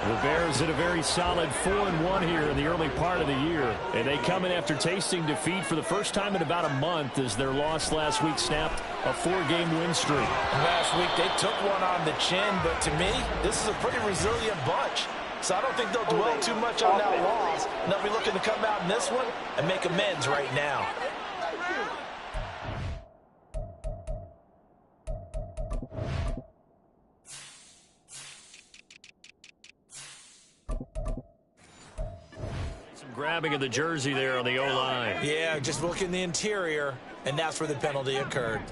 The Bears at a very solid 4-1 here in the early part of the year. And they come in after tasting defeat for the first time in about a month as their loss last week snapped a 4-game win streak. Last week they took one on the chin, but to me, this is a pretty resilient bunch. So I don't think they'll dwell too much on that loss. And they'll be looking to come out in this one and make amends right now. Grabbing of the jersey there on the O-line. Yeah, just look in the interior, and that's where the penalty occurred.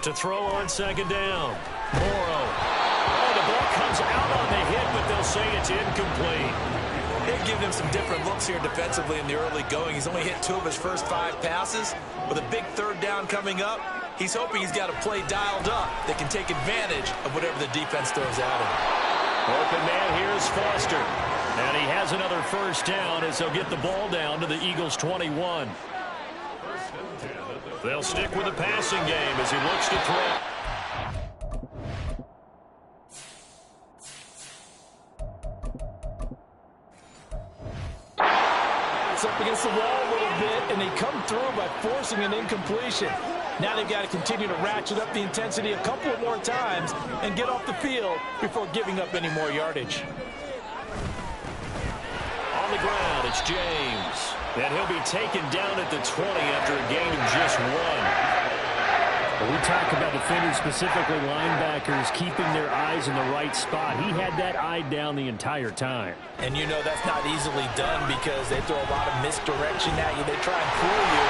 To throw on second down. Morrow. Oh, the ball comes out on the hit, but they'll say it's incomplete. They've given him some different looks here defensively in the early going. He's only hit 2 of his first 5 passes. With a big third down coming up, he's hoping he's got a play dialed up that can take advantage of whatever the defense throws at him. Open man here is Foster. And he has another first down as they'll get the ball down to the Eagles' 21. They'll stick with the passing game as he looks to throw. It's up against the wall a little bit, and they come through by forcing an incompletion. Now they've got to continue to ratchet up the intensity a couple of more times and get off the field before giving up any more yardage. On the ground, it's James. And he'll be taken down at the 20 after a gain of just 1. When we talk about defenders, specifically linebackers, keeping their eyes in the right spot, he had that eye down the entire time. And you know that's not easily done because they throw a lot of misdirection at you. They try and fool you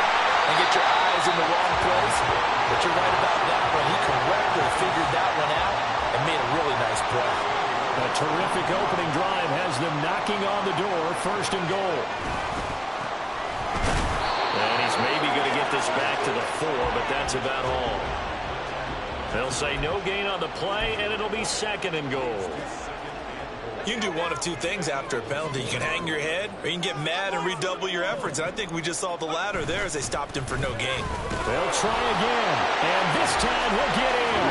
and get your eyes in the wrong place. But you're right about that one. He correctly figured that one out and made a really nice play. A terrific opening drive has them knocking on the door, 1st and goal. And he's maybe going to get this back to the 4, but that's about all. They'll say no gain on the play, and it'll be 2nd and goal. You can do one of two things after a penalty. You can hang your head, or you can get mad and redouble your efforts. I think we just saw the latter there as they stopped him for no gain. They'll try again, and this time he'll get in.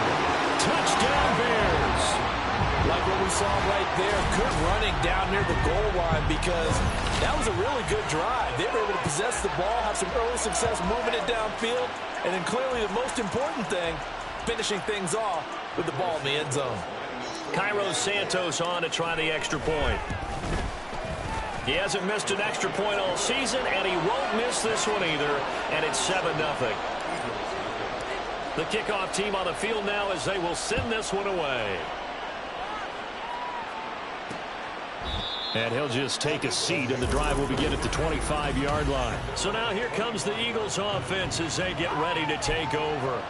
Touchdown, Bears. Like what we saw right there, good running down near the goal line because that was a really good drive. They were able to possess the ball, have some early success moving it downfield, and then clearly the most important thing, finishing things off with the ball in the end zone. Cairo Santos on to try the extra point. He hasn't missed an extra point all season, and he won't miss this one either, and it's 7-0. The kickoff team on the field now as they will send this one away. And he'll just take a seat, and the drive will begin at the 25-yard line. So now here comes the Eagles offense as they get ready to take over.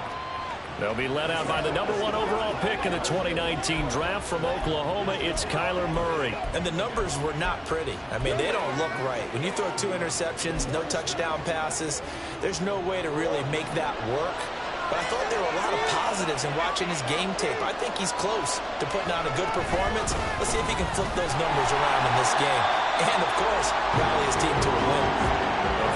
They'll be led out by the #1 overall pick in the 2019 draft from Oklahoma. It's Kyler Murray. And the numbers were not pretty. I mean, they don't look right. When you throw 2 interceptions, no touchdown passes, there's no way to really make that work. But I thought there were a lot of positives in watching his game tape. I think he's close to putting on a good performance. Let's see if he can flip those numbers around in this game. And, of course, rally his team to a win.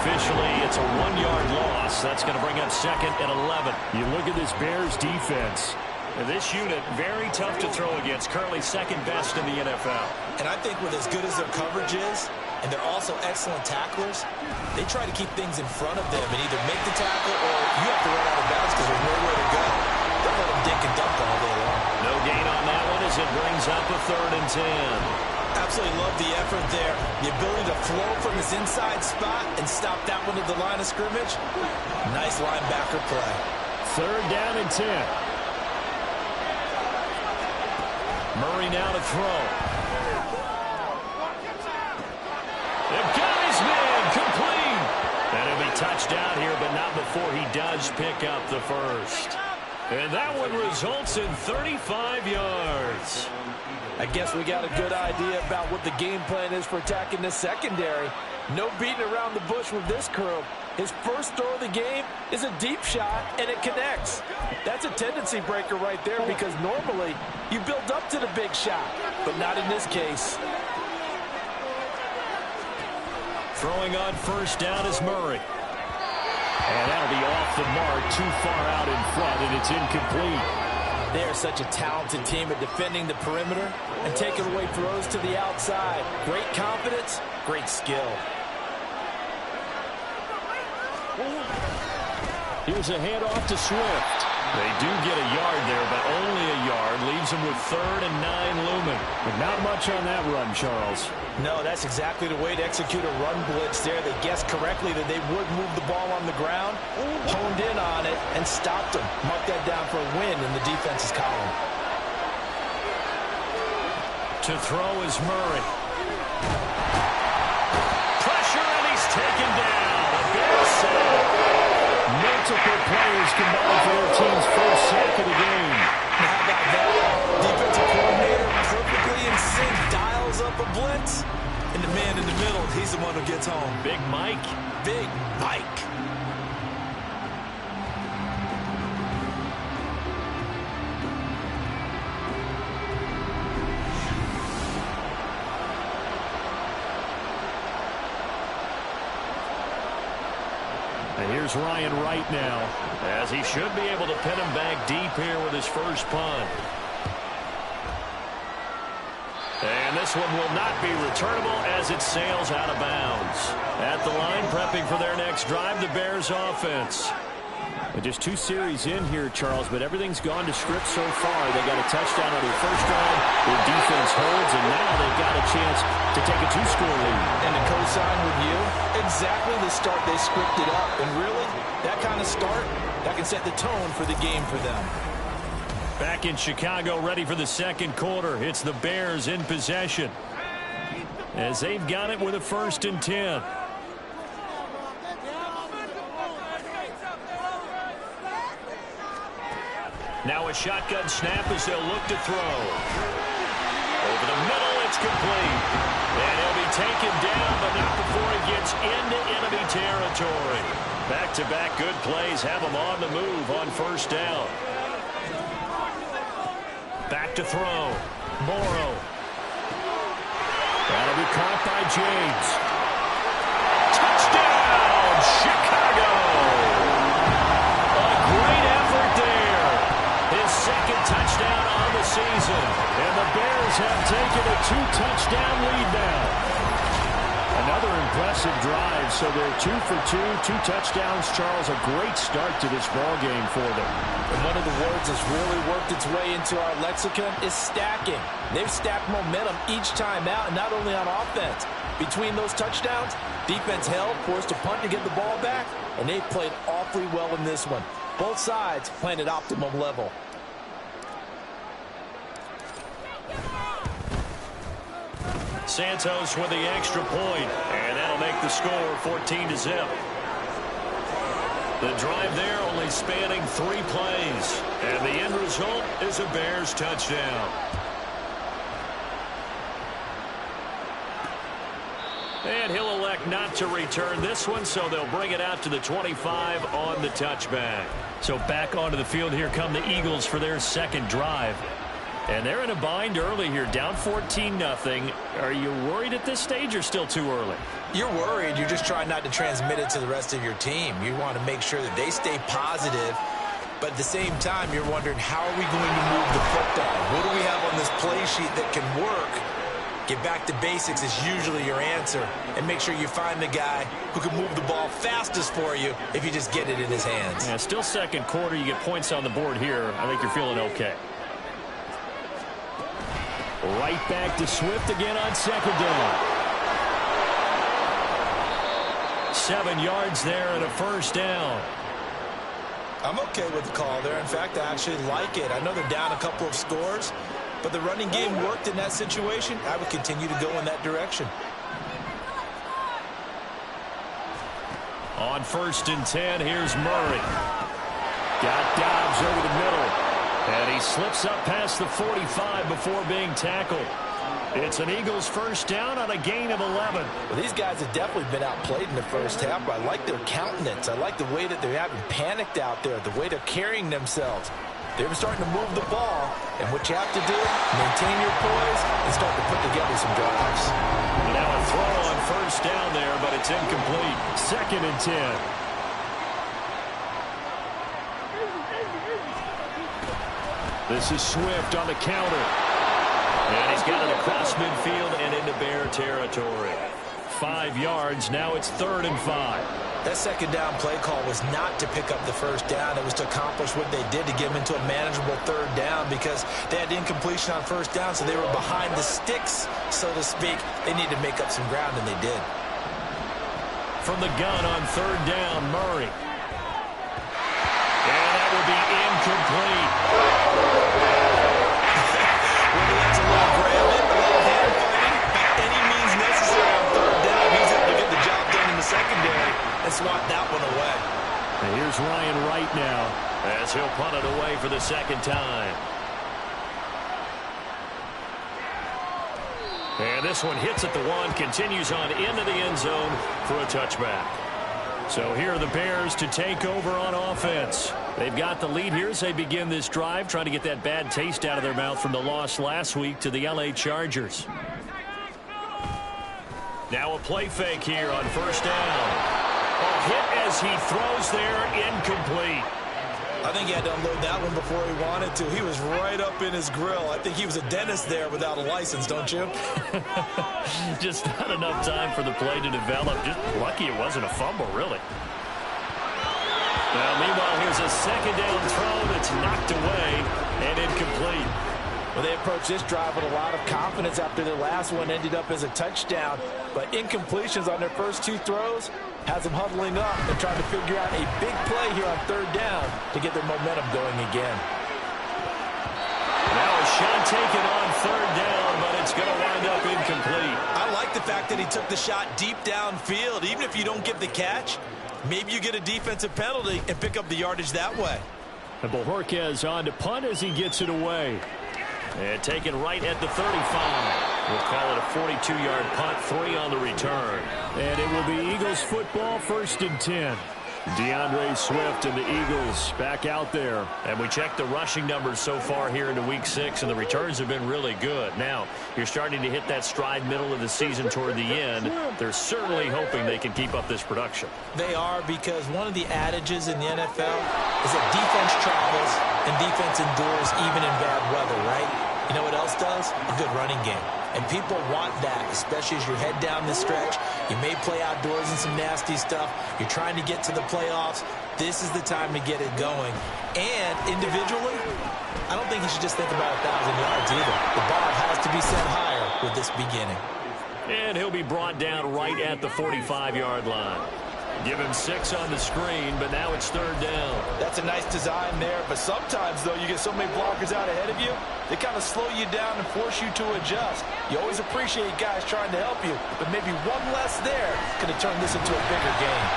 Officially, it's a 1-yard loss. That's going to bring up 2nd and 11. You look at this Bears defense. This unit, very tough to throw against. Currently 2nd best in the NFL. And I think with as good as their coverage is, and they're also excellent tacklers, they try to keep things in front of them and either make the tackle or you have to run out of bounds because there's nowhere to go. They'll let them dink and dunk all day long. No gain on that one as it brings up a 3rd and 10. Absolutely love the effort there. The ability to flow from his inside spot and stop that one at the line of scrimmage. Nice linebacker play. 3rd down and 10. Murray now to throw. They've got his man complete. And he'll be touched out here, but not before he does pick up the first. And that one results in 35 yards. I guess we got a good idea about what the game plan is for attacking this secondary. No beating around the bush with this crew. His first throw of the game is a deep shot, and it connects. That's a tendency breaker right there because normally you build up to the big shot, but not in this case. Throwing on 1st down is Murray. And that'll be off the mark, too far out in front, and it's incomplete. They are such a talented team at defending the perimeter and taking away throws to the outside. Great confidence, great skill. Here's a handoff to Swift. They do get a yard there, but only a yard. Leaves them with 3rd and 9 looming. But not much on that run, Charles. No, that's exactly the way to execute a run blitz there. They guessed correctly that they would move the ball on the ground, honed in on it, and stopped them. Mark that down for a win in the defense's column. To throw is Murray. Pressure, and he's taken down. A big sack. Multiple players combined for their team's first sack of the game. How about that? Defensive coordinator perfectly in sync, dials up a blitz, and the man in the middle, he's the one who gets home. Big Mike. Big Mike. And here's Ryan Wright now, as he should be able to pin him back deep here with his first punt. And this one will not be returnable as it sails out of bounds. At the line, prepping for their next drive, the Bears offense. And just 2 series in here, Charles, but everything's gone to script so far. They got a touchdown on their first drive. Their defense holds, and now they've got a chance to take a 2-score lead. And to co-sign with you, exactly the start they scripted up. And really, that kind of start, that can set the tone for the game for them. Back in Chicago, ready for the 2nd quarter. It's the Bears in possession, as they've got it with a 1st and 10. Now a shotgun snap as they'll look to throw. Over the middle, it's complete. And he'll be taken down, but not before he gets into enemy territory. Back-to-back good plays have him on the move on 1st down. Back to throw. Morrow. That'll be caught by James. Touchdown, Chicago! A great effort there. His 2nd touchdown on the season. And the Bears have taken a 2-touchdown lead now. Another impressive drive, so they're 2 for 2, 2 touchdowns. Charles, a great start to this ball game for them. And one of the words that's really worked its way into our lexicon is stacking. They've stacked momentum each time out, and not only on offense, Between those touchdowns, defense held, forced a punt to get the ball back, and they played awfully well in this one. Both sides playing at optimum level. Santos with the extra point, and that'll make the score 14-0. The drive there only spanning 3 plays, and the end result is a Bears touchdown. And he'll elect not to return this one, so they'll bring it out to the 25 on the touchback. So back onto the field here come the Eagles for their second drive. And they're in a bind early here, down 14-0. Are you worried at this stage or still too early? You're worried. You're just trying not to transmit it to the rest of your team. You want to make sure that they stay positive. But at the same time, you're wondering, how are we going to move the football? What do we have on this play sheet that can work? Get back to basics is usually your answer. And make sure you find the guy who can move the ball fastest for you if you just get it in his hands. Yeah, still second quarter. You get points on the board here. I think you're feeling okay. Right back to Swift again on second down. 7 yards there and a first down. I'm okay with the call there. In fact, I actually like it. I know they're down a couple of scores, but the running game worked in that situation. I would continue to go in that direction. On 1st and 10, here's Murray. Got Dobbs over the middle. And he slips up past the 45 before being tackled. It's an Eagles first down on a gain of 11. Well, these guys have definitely been outplayed in the first half, but I like their countenance. I like the way that they're having panicked out there, the way they're carrying themselves. They're starting to move the ball, and what you have to do, maintain your poise and start to put together some drives. Now a throw on first down there, but it's incomplete. 2nd and 10. This is Swift on the counter. And he's got it across midfield and into Bear territory. 5 yards. Now it's 3rd and 5. That second down play call was not to pick up the first down. It was to accomplish what they did to get them into a manageable 3rd down because they had incompletion on first down, so they were behind the sticks, so to speak. They needed to make up some ground, and they did. From the gun on 3rd down, Murray. And that will be incomplete. Whether that's a little grabbing, a little hand fighting, by any means necessary on 3rd down, he's able to get the job done in the secondary and swat that one away. And here's Ryan Wright now as he'll punt it away for the second time. And this one hits at the 1, continues on into the end zone for a touchback. So here are the Bears to take over on offense. They've got the lead here as they begin this drive, trying to get that bad taste out of their mouth from the loss last week to the LA Chargers. Now a play fake here on first down. A hit as he throws there, incomplete. I think he had to unload that one before he wanted to. He was right up in his grill. I think he was a dentist there without a license, don't you? Just not enough time for the play to develop. Just lucky it wasn't a fumble, really. Now, meanwhile, here's a second down throw that's knocked away and incomplete. Well, they approached this drive with a lot of confidence after their last one ended up as a touchdown. But incompletions on their first 2 throws has them huddling up and trying to figure out a big play here on 3rd down to get their momentum going again. Now a shot taken on 3rd down, but it's going to wind up incomplete. I like the fact that he took the shot deep downfield. Even if you don't get the catch, maybe you get a defensive penalty and pick up the yardage that way. And Bojorquez on to punt as he gets it away. And taken right at the 35. We'll call it a 42-yard punt, 3 on the return. And it will be Eagles football, 1st and 10. DeAndre Swift and the Eagles back out there. And we checked the rushing numbers so far here into Week 6, and the returns have been really good. Now, you're starting to hit that stride middle of the season toward the end. They're certainly hoping they can keep up this production. They are, because one of the adages in the NFL is that defense travels and defense endures even in bad weather, right? You know what else does? A good running game. And people want that, especially as you head down this stretch. You may play outdoors in some nasty stuff. You're trying to get to the playoffs. This is the time to get it going. And individually, I don't think you should just think about 1,000 yards either. The bar has to be set higher with this beginning. And he'll be brought down right at the 45-yard line. Give him 6 on the screen, but now it's 3rd down. That's a nice design there, but sometimes, though, you get so many blockers out ahead of you, they kind of slow you down and force you to adjust. You always appreciate guys trying to help you, but maybe one less there could have turned this into a bigger game.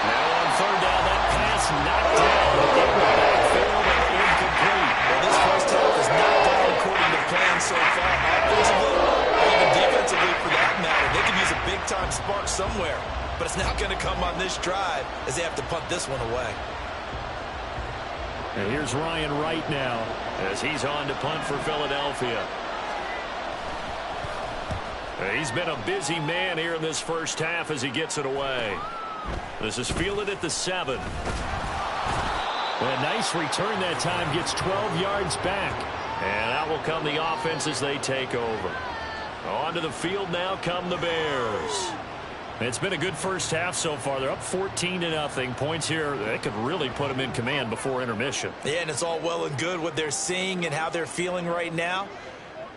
Now on 3rd down, that pass knocked down in the backfield and incomplete. Well, this first half is not gone according to plan so far, offensively or even defensively for that matter. They could use a big-time spark somewhere. But it's not going to come on this drive as they have to punt this one away. And here's Ryan Wright now as he's on to punt for Philadelphia. He's been a busy man here in this first half as he gets it away. This is fielded at the 7. A nice return that time, gets 12 yards back. And out will come the offense as they take over. Onto the field now come the Bears. It's been a good first half so far. They're up 14-0. Points here, they could really put them in command before intermission. Yeah, and it's all well and good what they're seeing and how they're feeling right now.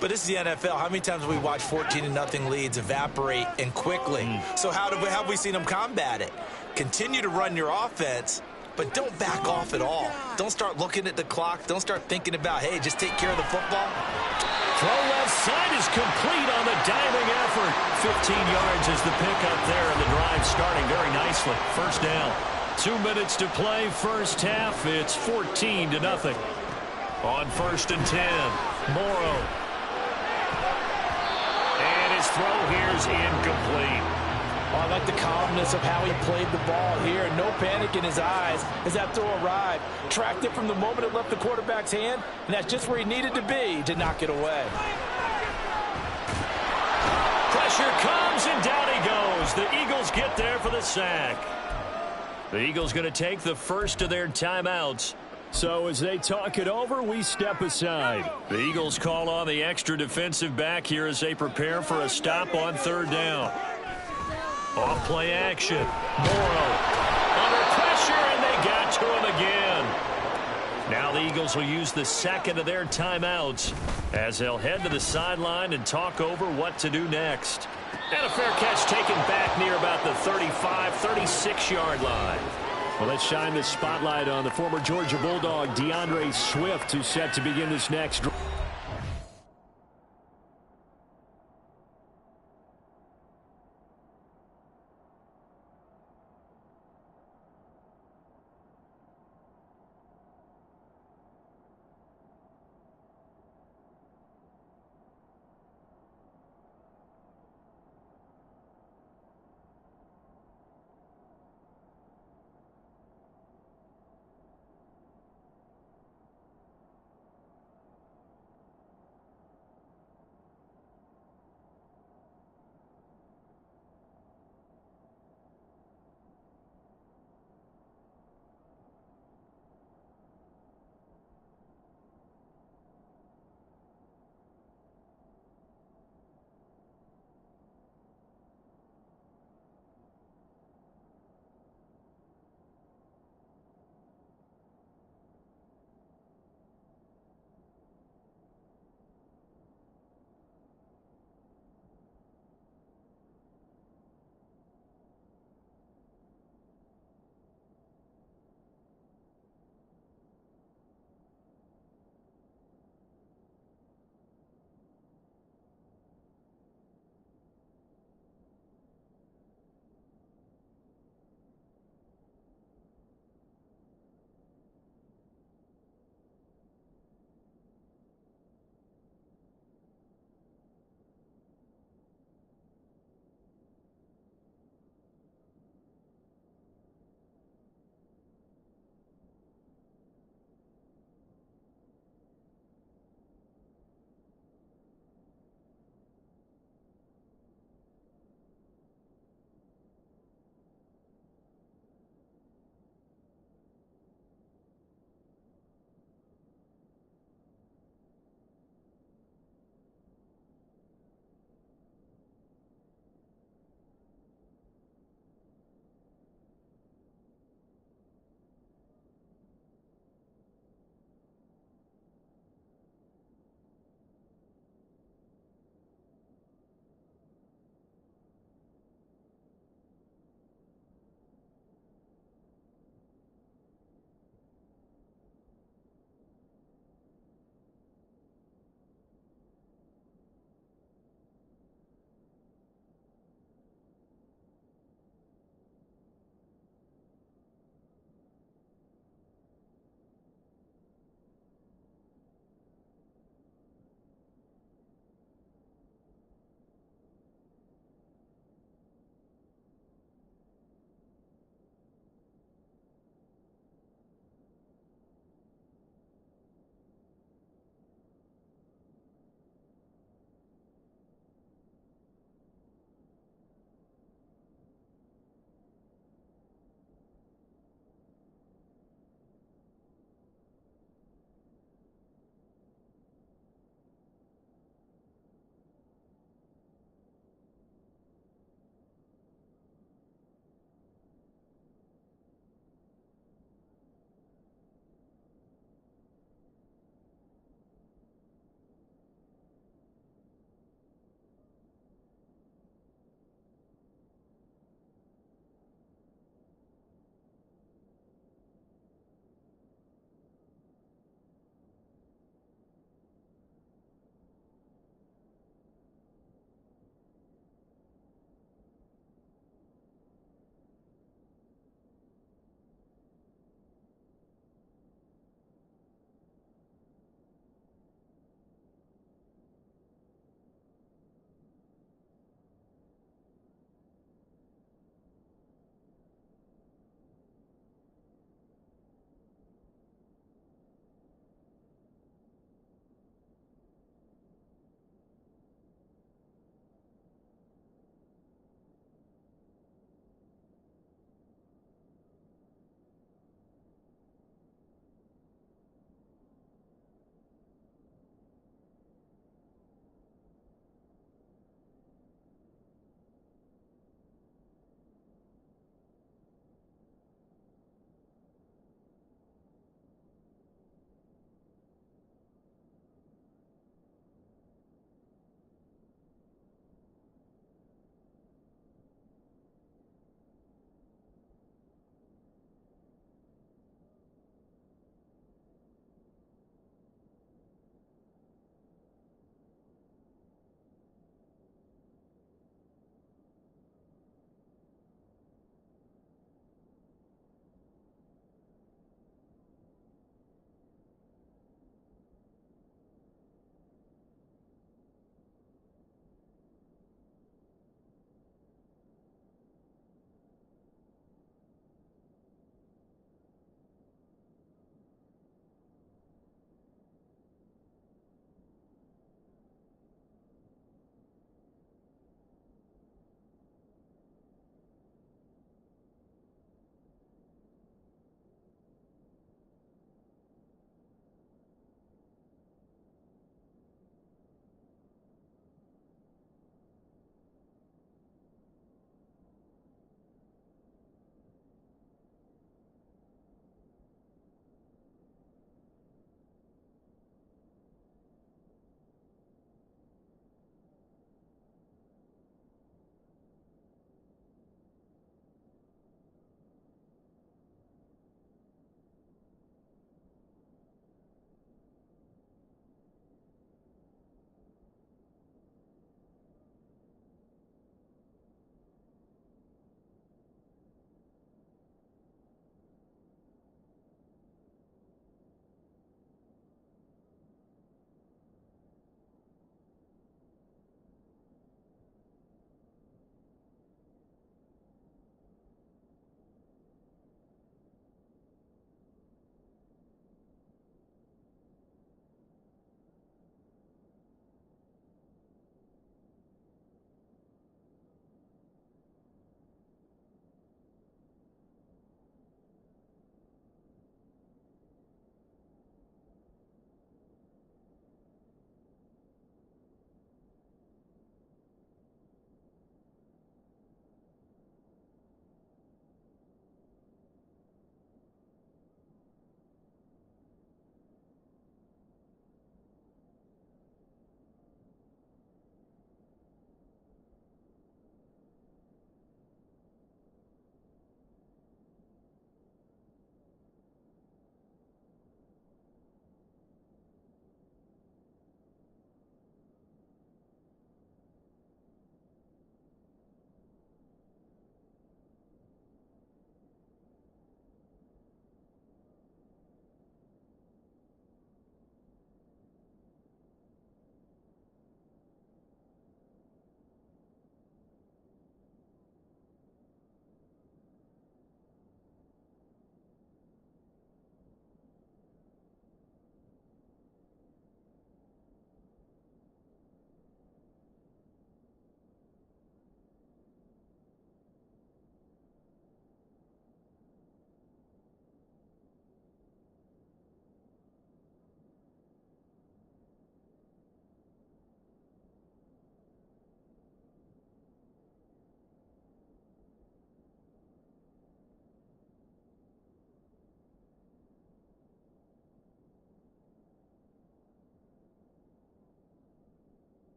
But this is the NFL. How many times have we watched 14-0 leads evaporate and quickly? So how have we seen them combat it? Continue to run your offense, but don't back off at all. Don't start looking at the clock. Don't start thinking about, hey, just take care of the football. Throw left side is complete on the diving effort. 15 yards is the pickup there, and the drive starting very nicely. First down. 2 minutes to play first half. It's 14-0. On 1st and 10, Morrow. And his throw here is incomplete. Oh, I like the calmness of how he played the ball here. No panic in his eyes as that throw arrived. Tracked it from the moment it left the quarterback's hand, and that's just where he needed to be to knock it away. Pressure comes, and down he goes. The Eagles get there for the sack. The Eagles going to take the first of their timeouts. So as they talk it over, we step aside. The Eagles call on the extra defensive back here as they prepare for a stop on 3rd down. Off play action. Morrow under pressure, and they got to him again. Now the Eagles will use the second of their timeouts as they'll head to the sideline and talk over what to do next. And a fair catch taken back near about the 35, 36-yard line. Well, let's shine the spotlight on the former Georgia Bulldog, DeAndre Swift, who's set to begin this next drive.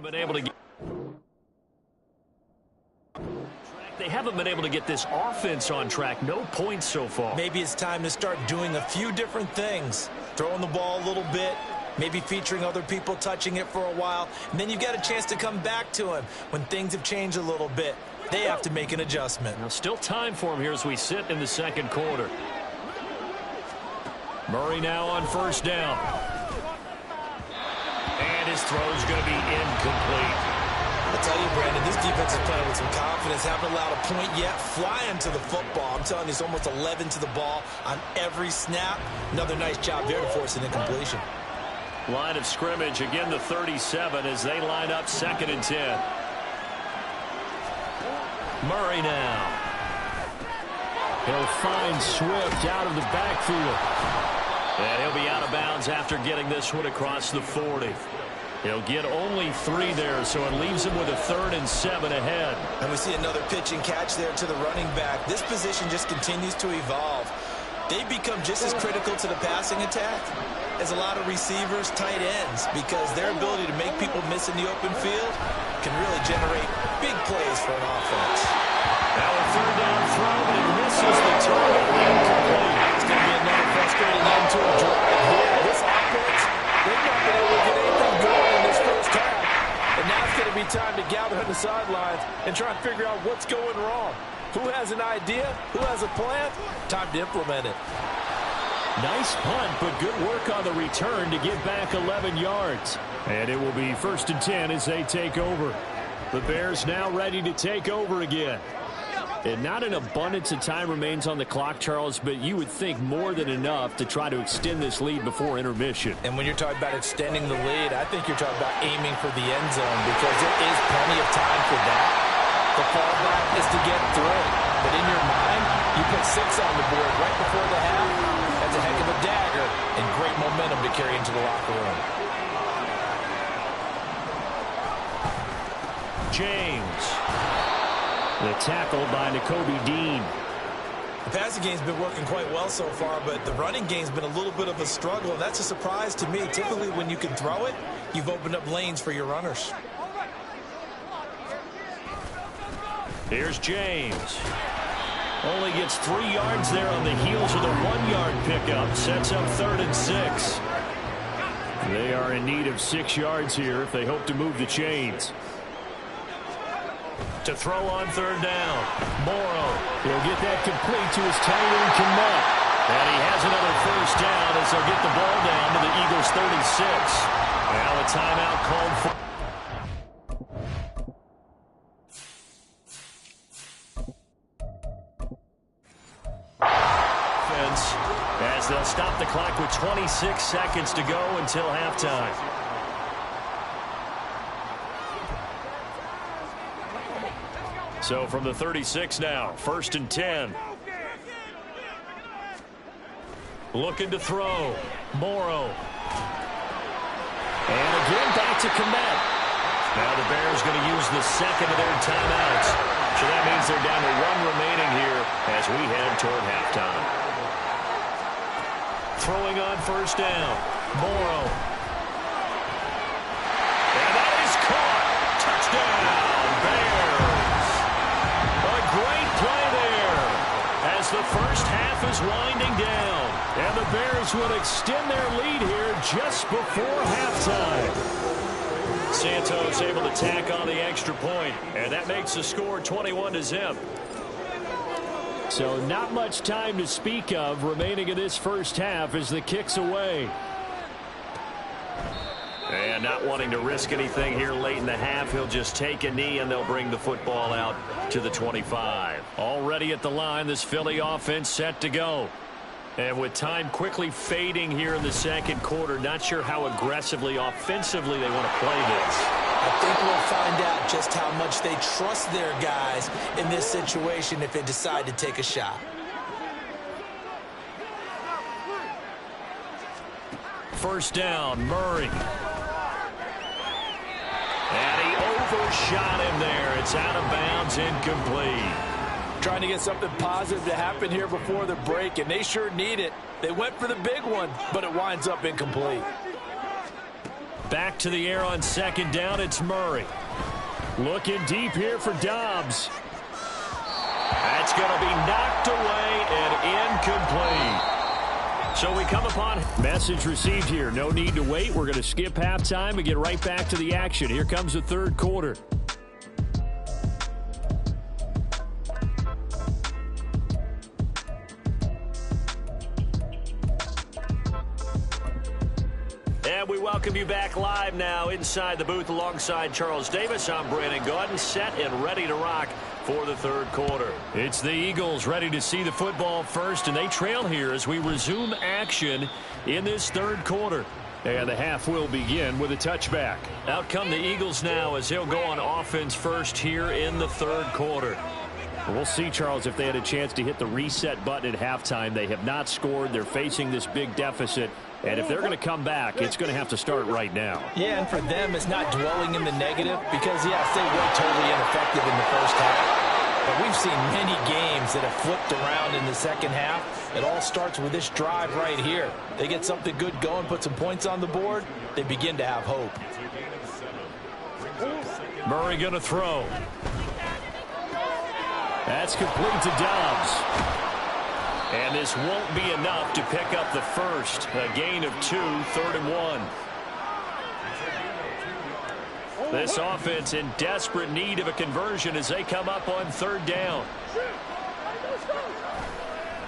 They haven't been able to get this offense on track. No points so far. Maybe it's time to start doing a few different things. Throwing the ball a little bit, maybe featuring other people touching it for a while, and then you've got a chance to come back to him when things have changed a little bit. They have to make an adjustment. Now still time for him here as we sit in the second quarter. Murray now on first down. And his throw's going to be incomplete. I tell you, Brandon, this defense is playing with some confidence. Haven't allowed a point yet. Flying to the football. I'm telling you, it's almost 11 to the ball on every snap. Another nice job there to force an incompletion. Line of scrimmage, again the 37 as they line up 2nd and 10. Murray now. He'll find Swift out of the backfield. And he'll be out of bounds after getting this one across the 40. He'll get only 3 there, so it leaves him with a 3rd and 7 ahead. And we see another pitch and catch there to the running back. This position just continues to evolve. They've become just as critical to the passing attack as a lot of receivers, tight ends, because their ability to make people miss in the open field can really generate big plays for an offense. Now a 3rd down throw, but it misses the target. Incomplete. It's going to be another frustrating end to a drive here. This offense, they've not been able to get anything going in this first half. And now it's going to be time to gather on the sidelines and try and figure out what's going wrong. Who has an idea? Who has a plan? Time to implement it. Nice punt, but good work on the return to get back 11 yards. And it will be 1st and 10 as they take over. The Bears now ready to take over again. And not an abundance of time remains on the clock, Charles, but you would think more than enough to try to extend this lead before intermission. And when you're talking about extending the lead, I think you're talking about aiming for the end zone because there is plenty of time for that. The fallback is to get through. But in your mind, you put 6 on the board right before the half. That's a heck of a dagger and great momentum to carry into the locker room. James. The tackle by Nakobe Dean. The passing game's been working quite well so far, but the running game's been a little bit of a struggle, and that's a surprise to me. Typically, when you can throw it, you've opened up lanes for your runners. Here's James. Only gets 3 yards there on the heels of the 1-yard pickup. Sets up 3rd and 6. They are in need of 6 yards here if they hope to move the chains. To throw on 3rd down. Morrow. He'll get that complete to his tight end, Kmet. And he has another 1st down as they'll get the ball down to the Eagles' 36. Now a timeout called for. As they'll stop the clock with 26 seconds to go until halftime. So from the 36 now, 1st and 10. Looking to throw. Morrow. And again back to Kmet. Now the Bears going to use the 2nd of their timeouts. So that means they're down to 1 remaining here as we head toward halftime. Throwing on 1st down. Morrow. And that is caught. Touchdown, Bears. A great play there as the first half is winding down. And the Bears will extend their lead here just before halftime. Santos able to tack on the extra point, and that makes the score 21-0. So not much time to speak of remaining in this first half as the kick's away. And not wanting to risk anything here late in the half, he'll just take a knee and they'll bring the football out to the 25. Already at the line, this Philly offense set to go. And with time quickly fading here in the second quarter, not sure how aggressively, offensively they want to play this. I think we'll find out just how much they trust their guys in this situation if they decide to take a shot. First down, Murray. And he overshot him there. It's out of bounds, incomplete. Trying to get something positive to happen here before the break, and they sure need it. They went for the big one, but it winds up incomplete. Back to the air on second down. It's Murray. Looking deep here for Dobbs. That's going to be knocked away and incomplete. So we come upon message received here. No need to wait. We're going to skip halftime and get right back to the action. Here comes the third quarter. And we welcome you back live now inside the booth alongside Charles Davis. I'm Brandon Gaudin, set and ready to rock for the third quarter. It's the Eagles ready to see the football first, and they trail here as we resume action in this third quarter. And the half will begin with a touchback. Out come the Eagles now as they'll go on offense first here in the third quarter. We'll see, Charles, if they had a chance to hit the reset button at halftime. They have not scored. They're facing this big deficit. And if they're going to come back, it's going to have to start right now. Yeah, and for them, it's not dwelling in the negative because, yes, they were totally ineffective in the first half. But we've seen many games that have flipped around in the second half. It all starts with this drive right here. They get something good going, put some points on the board, they begin to have hope. Murray going to throw. That's complete to Dobbs. And this won't be enough to pick up the first. A gain of 2, 3rd and 1. This offense in desperate need of a conversion as they come up on 3rd down.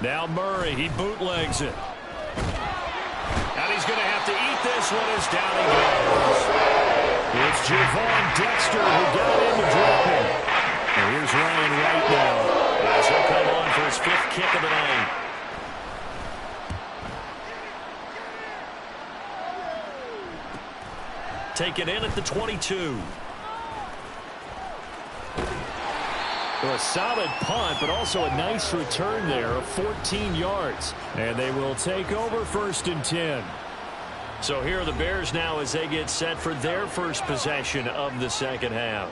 Now Murray, he bootlegs it. And he's going to have to eat this one as down he goes. It's Javon Dexter who got in to drop him. And here's Ryan Wright now as he'll come on for his 5th kick of the night. Take it in at the 22. Well, a solid punt, but also a nice return there of 14 yards. And they will take over 1st and 10. So here are the Bears now as they get set for their first possession of the second half.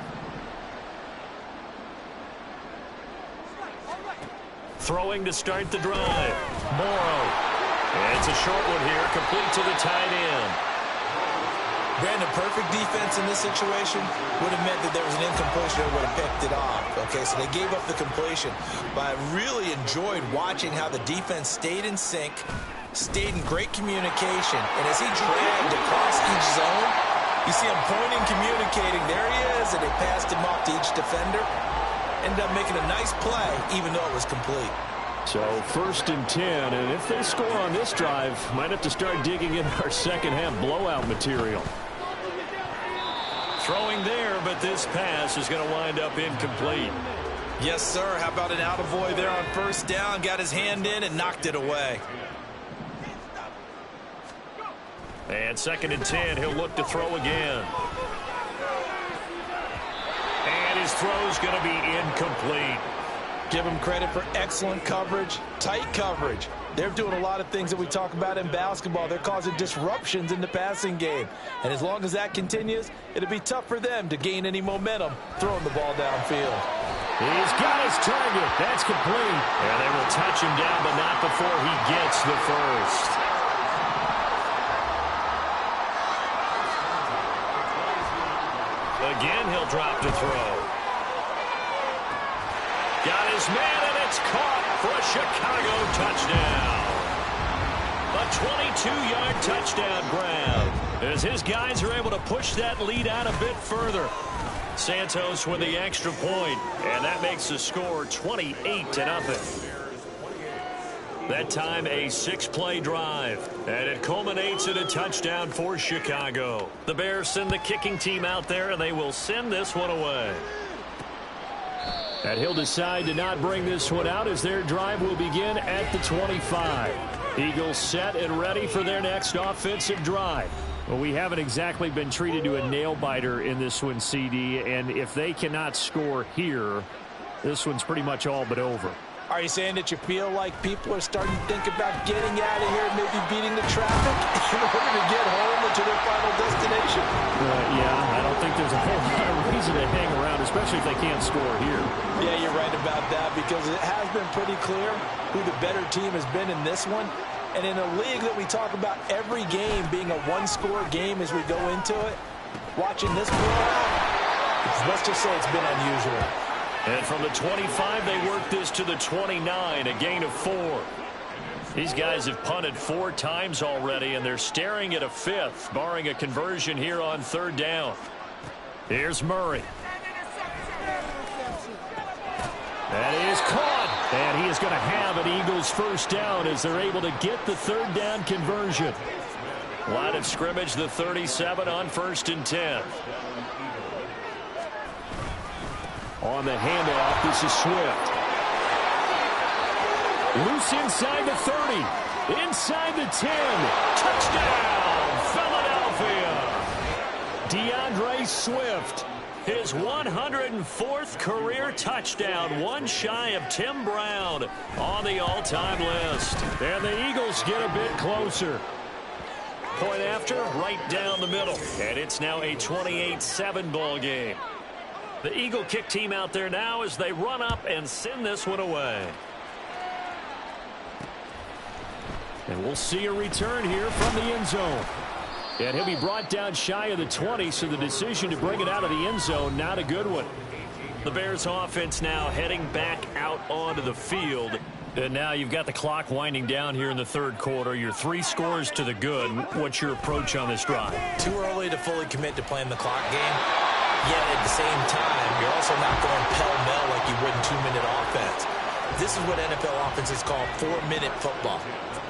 Throwing to start the drive. Morrow. And it's a short one here, complete to the tight end. Brandon, perfect defense in this situation would have meant that there was an incompletion and would have picked it off. Okay, so they gave up the completion. But I really enjoyed watching how the defense stayed in sync, stayed in great communication. And as he dragged across each zone, you see him pointing, communicating. There he is, and they passed him off to each defender. Ended up making a nice play, even though it was complete. So 1st and 10, and if they score on this drive, might have to start digging in our second half blowout material. Throwing there, but this pass is going to wind up incomplete. Yes, sir. How about an attaboy there on 1st down? Got his hand in and knocked it away. And 2nd and 10, he'll look to throw again. And his throw's going to be incomplete. Give them credit for excellent coverage, tight coverage. They're doing a lot of things that we talk about in basketball. They're causing disruptions in the passing game. And as long as that continues, it'll be tough for them to gain any momentum throwing the ball downfield. He's got his target. That's complete. And they will touch him down, but not before he gets the first. Again, he'll drop to throw. Got his man, and it's caught for a Chicago touchdown. A 22-yard touchdown grab as his guys are able to push that lead out a bit further. Santos with the extra point, and that makes the score 28-0. That time a 6-play drive, and it culminates in a touchdown for Chicago. The Bears send the kicking team out there, and they will send this one away. And he'll decide to not bring this one out as their drive will begin at the 25. Eagles set and ready for their next offensive drive. Well, we haven't exactly been treated to a nail-biter in this one, CD, and if they cannot score here, this one's pretty much all but over. Are you saying that you feel like people are starting to think about getting out of here, maybe beating the traffic in order to get home or to their final destination? Yeah, I don't think there's a whole lot of reason to hang around, especially if they can't score here. Yeah, you're right about that because it has been pretty clear who the better team has been in this one. And in a league that we talk about every game being a one-score game as we go into it, watching this blowout, let's just say it's been unusual. And from the 25, they work this to the 29, a gain of 4. These guys have punted 4 times already, and they're staring at a 5th, barring a conversion here on 3rd down. Here's Murray. That is caught, and he is going to have an Eagles first down as they're able to get the 3rd down conversion. Line of scrimmage, the 37 on 1st and 10. On the handoff, this is Swift. Loose inside the 30. Inside the 10. Touchdown, Philadelphia. DeAndre Swift. His 104th career touchdown. One shy of Tim Brown on the all-time list. And the Eagles get a bit closer. Point after, right down the middle. And it's now a 28-7 ball game. The Eagle kick team out there now as they run up and send this one away. And we'll see a return here from the end zone. And he'll be brought down shy of the 20, so the decision to bring it out of the end zone, not a good one. The Bears offense now heading back out onto the field. And now you've got the clock winding down here in the 3rd quarter. You're 3 scores to the good. What's your approach on this drive? Too early to fully commit to playing the clock game. Yet at the same time, you're also not going pell-mell like you would in 2-minute offense. This is what NFL offenses call 4-minute football.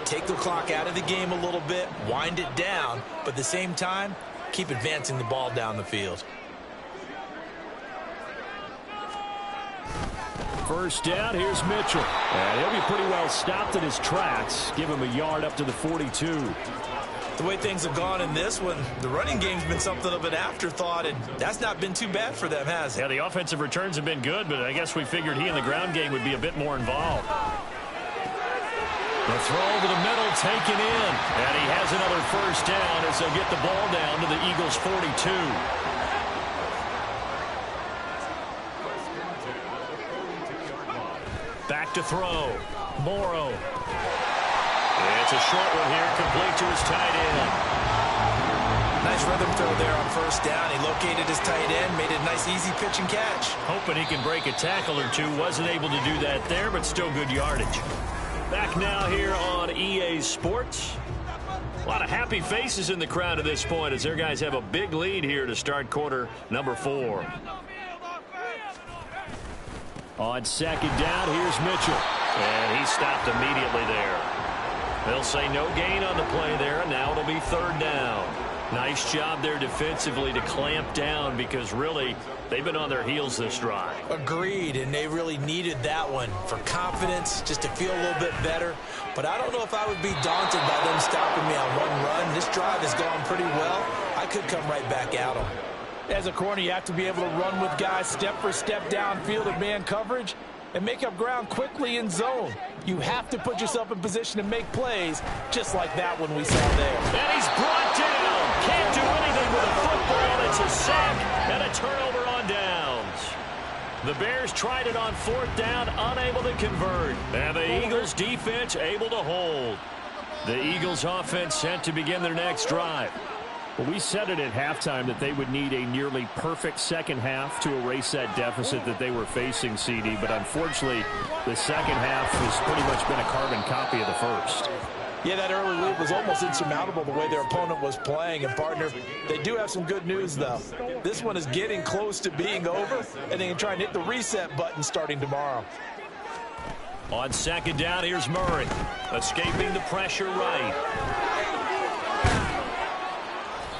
Take the clock out of the game a little bit, wind it down, but at the same time, keep advancing the ball down the field. First down, here's Mitchell. And he'll be pretty well stopped in his tracks. Give him a yard up to the 42. The way things have gone in this one, the running game's been something of an afterthought, and that's not been too bad for them, has it? Yeah, the offensive returns have been good, but I guess we figured he in the ground game would be a bit more involved. The throw over the middle taken in, and he has another first down as they'll get the ball down to the Eagles' 42. Back to throw. Morrow. It's a short one here, complete to his tight end. Nice rhythm throw there on first down. He located his tight end, made a nice easy pitch and catch. Hoping he can break a tackle or two. Wasn't able to do that there, but still good yardage. Back now here on EA Sports. A lot of happy faces in the crowd at this point as their guys have a big lead here to start quarter number 4. On 2nd down, here's Mitchell. And he stopped immediately there. They'll say no gain on the play there, and now it'll be 3rd down. Nice job there defensively to clamp down because really they've been on their heels this drive. Agreed, and they really needed that one for confidence, just to feel a little bit better. But I don't know if I would be daunted by them stopping me on one run. This drive has gone pretty well. I could come right back at them. As a corner, you have to be able to run with guys step for step downfield in man coverage and make up ground quickly in zone. You have to put yourself in position to make plays, just like that one we saw there. And he's brought down. Can't do anything with a football. It's a sack and a turnover on downs. The Bears tried it on 4th down, unable to convert. And the Eagles defense able to hold. The Eagles offense set to begin their next drive. Well, we said it at halftime that they would need a nearly perfect second half to erase that deficit that they were facing, CD. But unfortunately, the second half has pretty much been a carbon copy of the first. Yeah, that early lead was almost insurmountable the way their opponent was playing. And, partner, they do have some good news, though. This one is getting close to being over, and they can try and hit the reset button starting tomorrow. On 2nd down, here's Murray. Escaping the pressure right.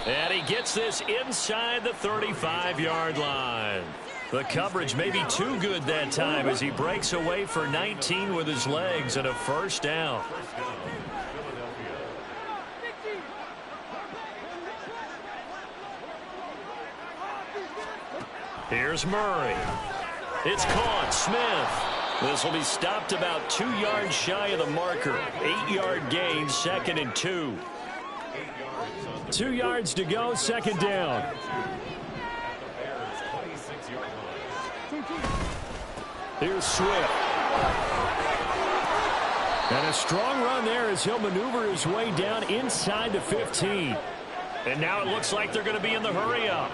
And he gets this inside the 35-yard line. The coverage may be too good that time as he breaks away for 19 with his legs and a first down. Here's Murray. It's caught. Smith. This will be stopped about 2 yards shy of the marker. 8-yard gain, 2nd and 2. 2 yards to go, 2nd down. Here's Swift. And a strong run there as he'll maneuver his way down inside the 15. And now it looks like they're going to be in the hurry-up.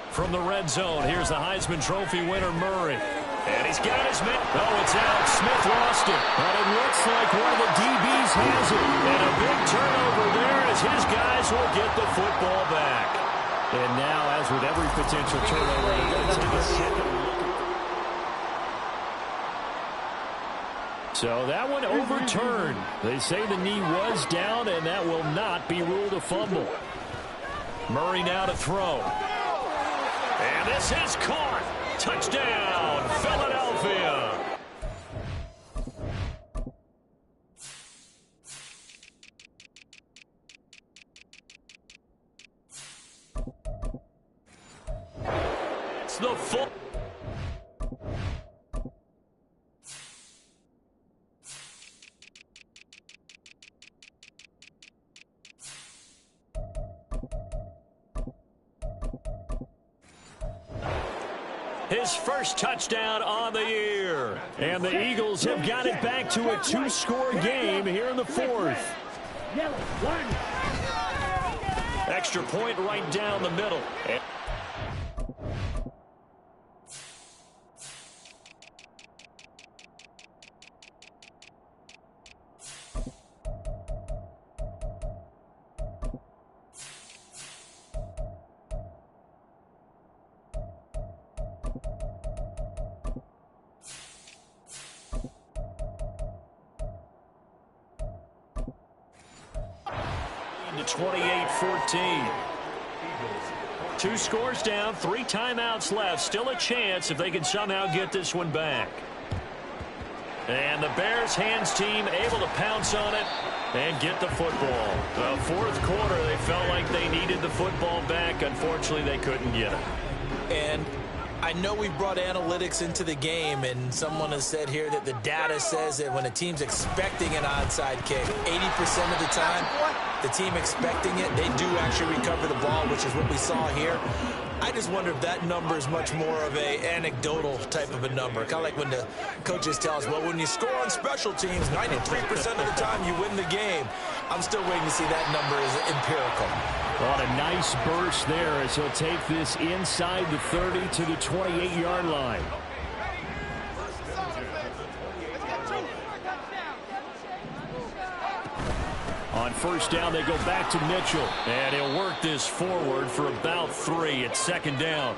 From the red zone, here's the Heisman Trophy winner, Murray. And he's got his man. Oh, it's out. Smith lost it. But it looks like one of the DBs has it. And a big turnover there as his guys will get the football back. And now, as with every potential turnover, they're going to take a second look. So that one overturned. They say the knee was down, and that will not be ruled a fumble. Murray now to throw. And this is caught. Touchdown, Philadelphia. It's the full. His first touchdown on the year. And the Eagles have got it back to a two-score game here in the fourth. Extra point right down the middle. To 28-14. Two scores down, 3 timeouts left. Still a chance if they can somehow get this one back. And the Bears hands team able to pounce on it and get the football. The fourth quarter, they felt like they needed the football back. Unfortunately, they couldn't get it. And I know we brought analytics into the game, and someone has said here that the data says that when a team's expecting an onside kick, 80% of the time, the team expecting it, they do actually recover the ball, which is what we saw here. I just wonder if that number is much more of a anecdotal type of a number. Kind of like when the coaches tell us, well, when you score on special teams, 93% of the time you win the game. I'm still waiting to see that number is empirical. What a nice burst there as he'll take this inside the 30 to the 28-yard line. On first down, they go back to Mitchell. And he'll work this forward for about 3 at second down.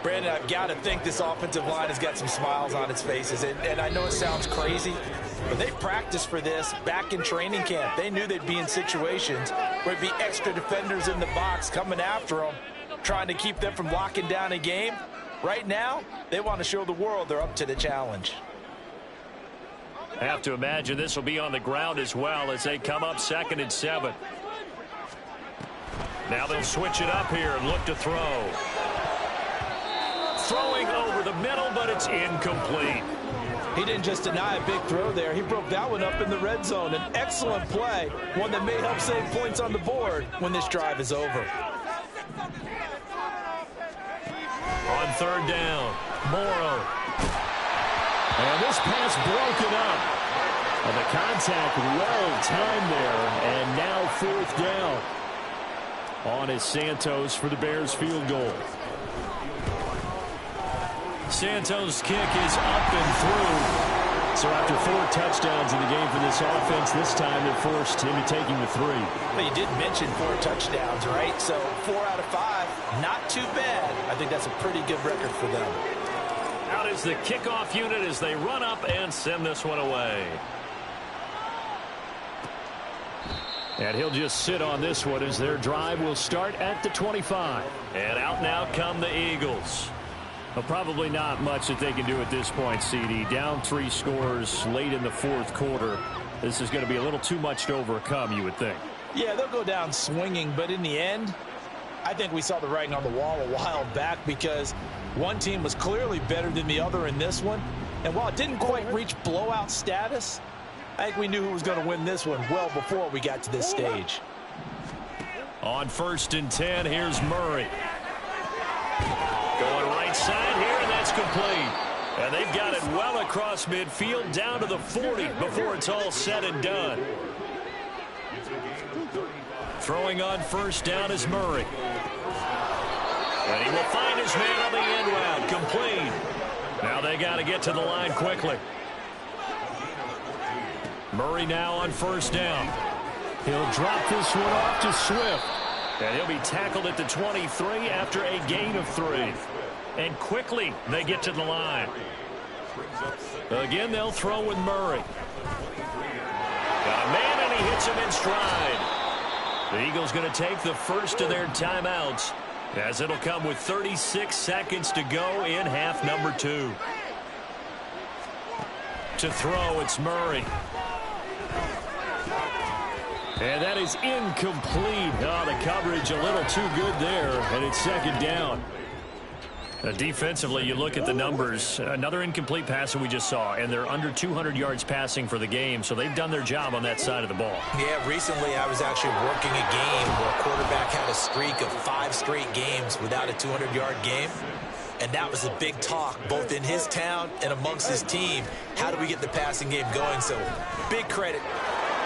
Brandon, I've got to think this offensive line has got some smiles on its faces. And I know it sounds crazy, but they practiced for this back in training camp. They knew they'd be in situations where it'd be extra defenders in the box coming after them, trying to keep them from locking down a game. Right now, they want to show the world they're up to the challenge. Have to imagine this will be on the ground as well as they come up 2nd and 7. Now they'll switch it up here and look to throw. Throwing over the middle, but it's incomplete. He didn't just deny a big throw there. He broke that one up in the red zone. An excellent play, one that may help save points on the board when this drive is over. On 3rd down, Morrow. And this pass broken up. And the contact well timed there. And now 4th down. On is Santos for the Bears field goal. Santos' kick is up and through. So after 4 touchdowns in the game for this offense, this time they're forced into taking the 3. But you did mention 4 touchdowns, right? So 4 out of 5, not too bad. I think that's a pretty good record for them. Out is the kickoff unit as they run up and send this one away. And he'll just sit on this one as their drive will start at the 25. And out now come the Eagles. Well, probably not much that they can do at this point, CD. Down 3 scores late in the 4th quarter. This is going to be a little too much to overcome, you would think. Yeah, they'll go down swinging, but in the end, I think we saw the writing on the wall a while back because one team was clearly better than the other in this one. And while it didn't quite reach blowout status, I think we knew who was going to win this one well before we got to this stage. On 1st and 10, here's Murray. Going right side here, and that's complete. And they've got it well across midfield down to the 40 before it's all said and done. Throwing on first down is Murray. And he will find his man on the end route. Complete. Now they got to get to the line quickly. Murray now on first down. He'll drop this one off to Swift. And he'll be tackled at the 23 after a gain of 3. And quickly they get to the line. Again, they'll throw with Murray. Got a man, and he hits him in stride. The Eagles going to take the first of their timeouts, as it'll come with 36 seconds to go in half number 2. To throw, it's Murray. And that is incomplete. Oh, the coverage a little too good there, and it's second down. Defensively, you look at the numbers. Another incomplete pass that we just saw, and they're under 200 yards passing for the game, so they've done their job on that side of the ball. Yeah, recently I was actually working a game where a quarterback had a streak of 5 straight games without a 200-yard game, and that was a big talk both in his town and amongst his team. How do we get the passing game going? So, big credit.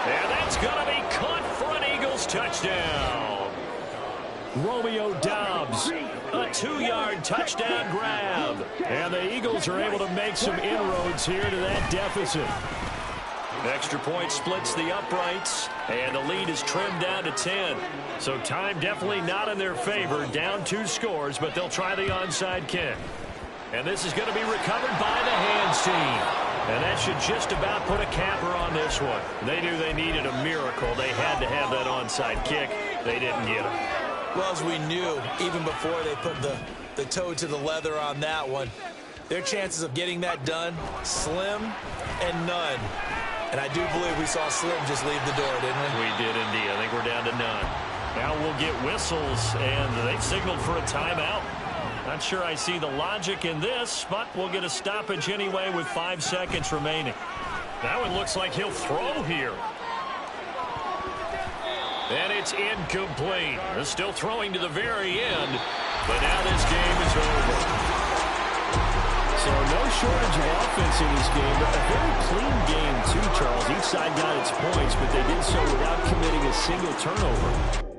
And that's going to be caught for an Eagles touchdown. Romeo Doubs, a 2-yard touchdown grab. And the Eagles are able to make some inroads here to that deficit. Extra point splits the uprights, and the lead is trimmed down to 10. So time definitely not in their favor. Down 2 scores, but they'll try the onside kick. And this is going to be recovered by the hands team. And that should just about put a capper on this one. They knew they needed a miracle. They had to have that onside kick. They didn't get it. Well, as we knew, even before they put the toe to the leather on that one, their chances of getting that done, slim and none. And I do believe we saw Slim just leave the door, didn't we? We did indeed. I think we're down to none. Now we'll get whistles, and they've signaled for a timeout. Not sure I see the logic in this, but we'll get a stoppage anyway with 5 seconds remaining. That one looks like he'll throw here. And it's incomplete. They're still throwing to the very end, but now this game is over. So no shortage of offense in this game, but a very clean game too, Charles. Each side got its points, but they did so without committing a single turnover.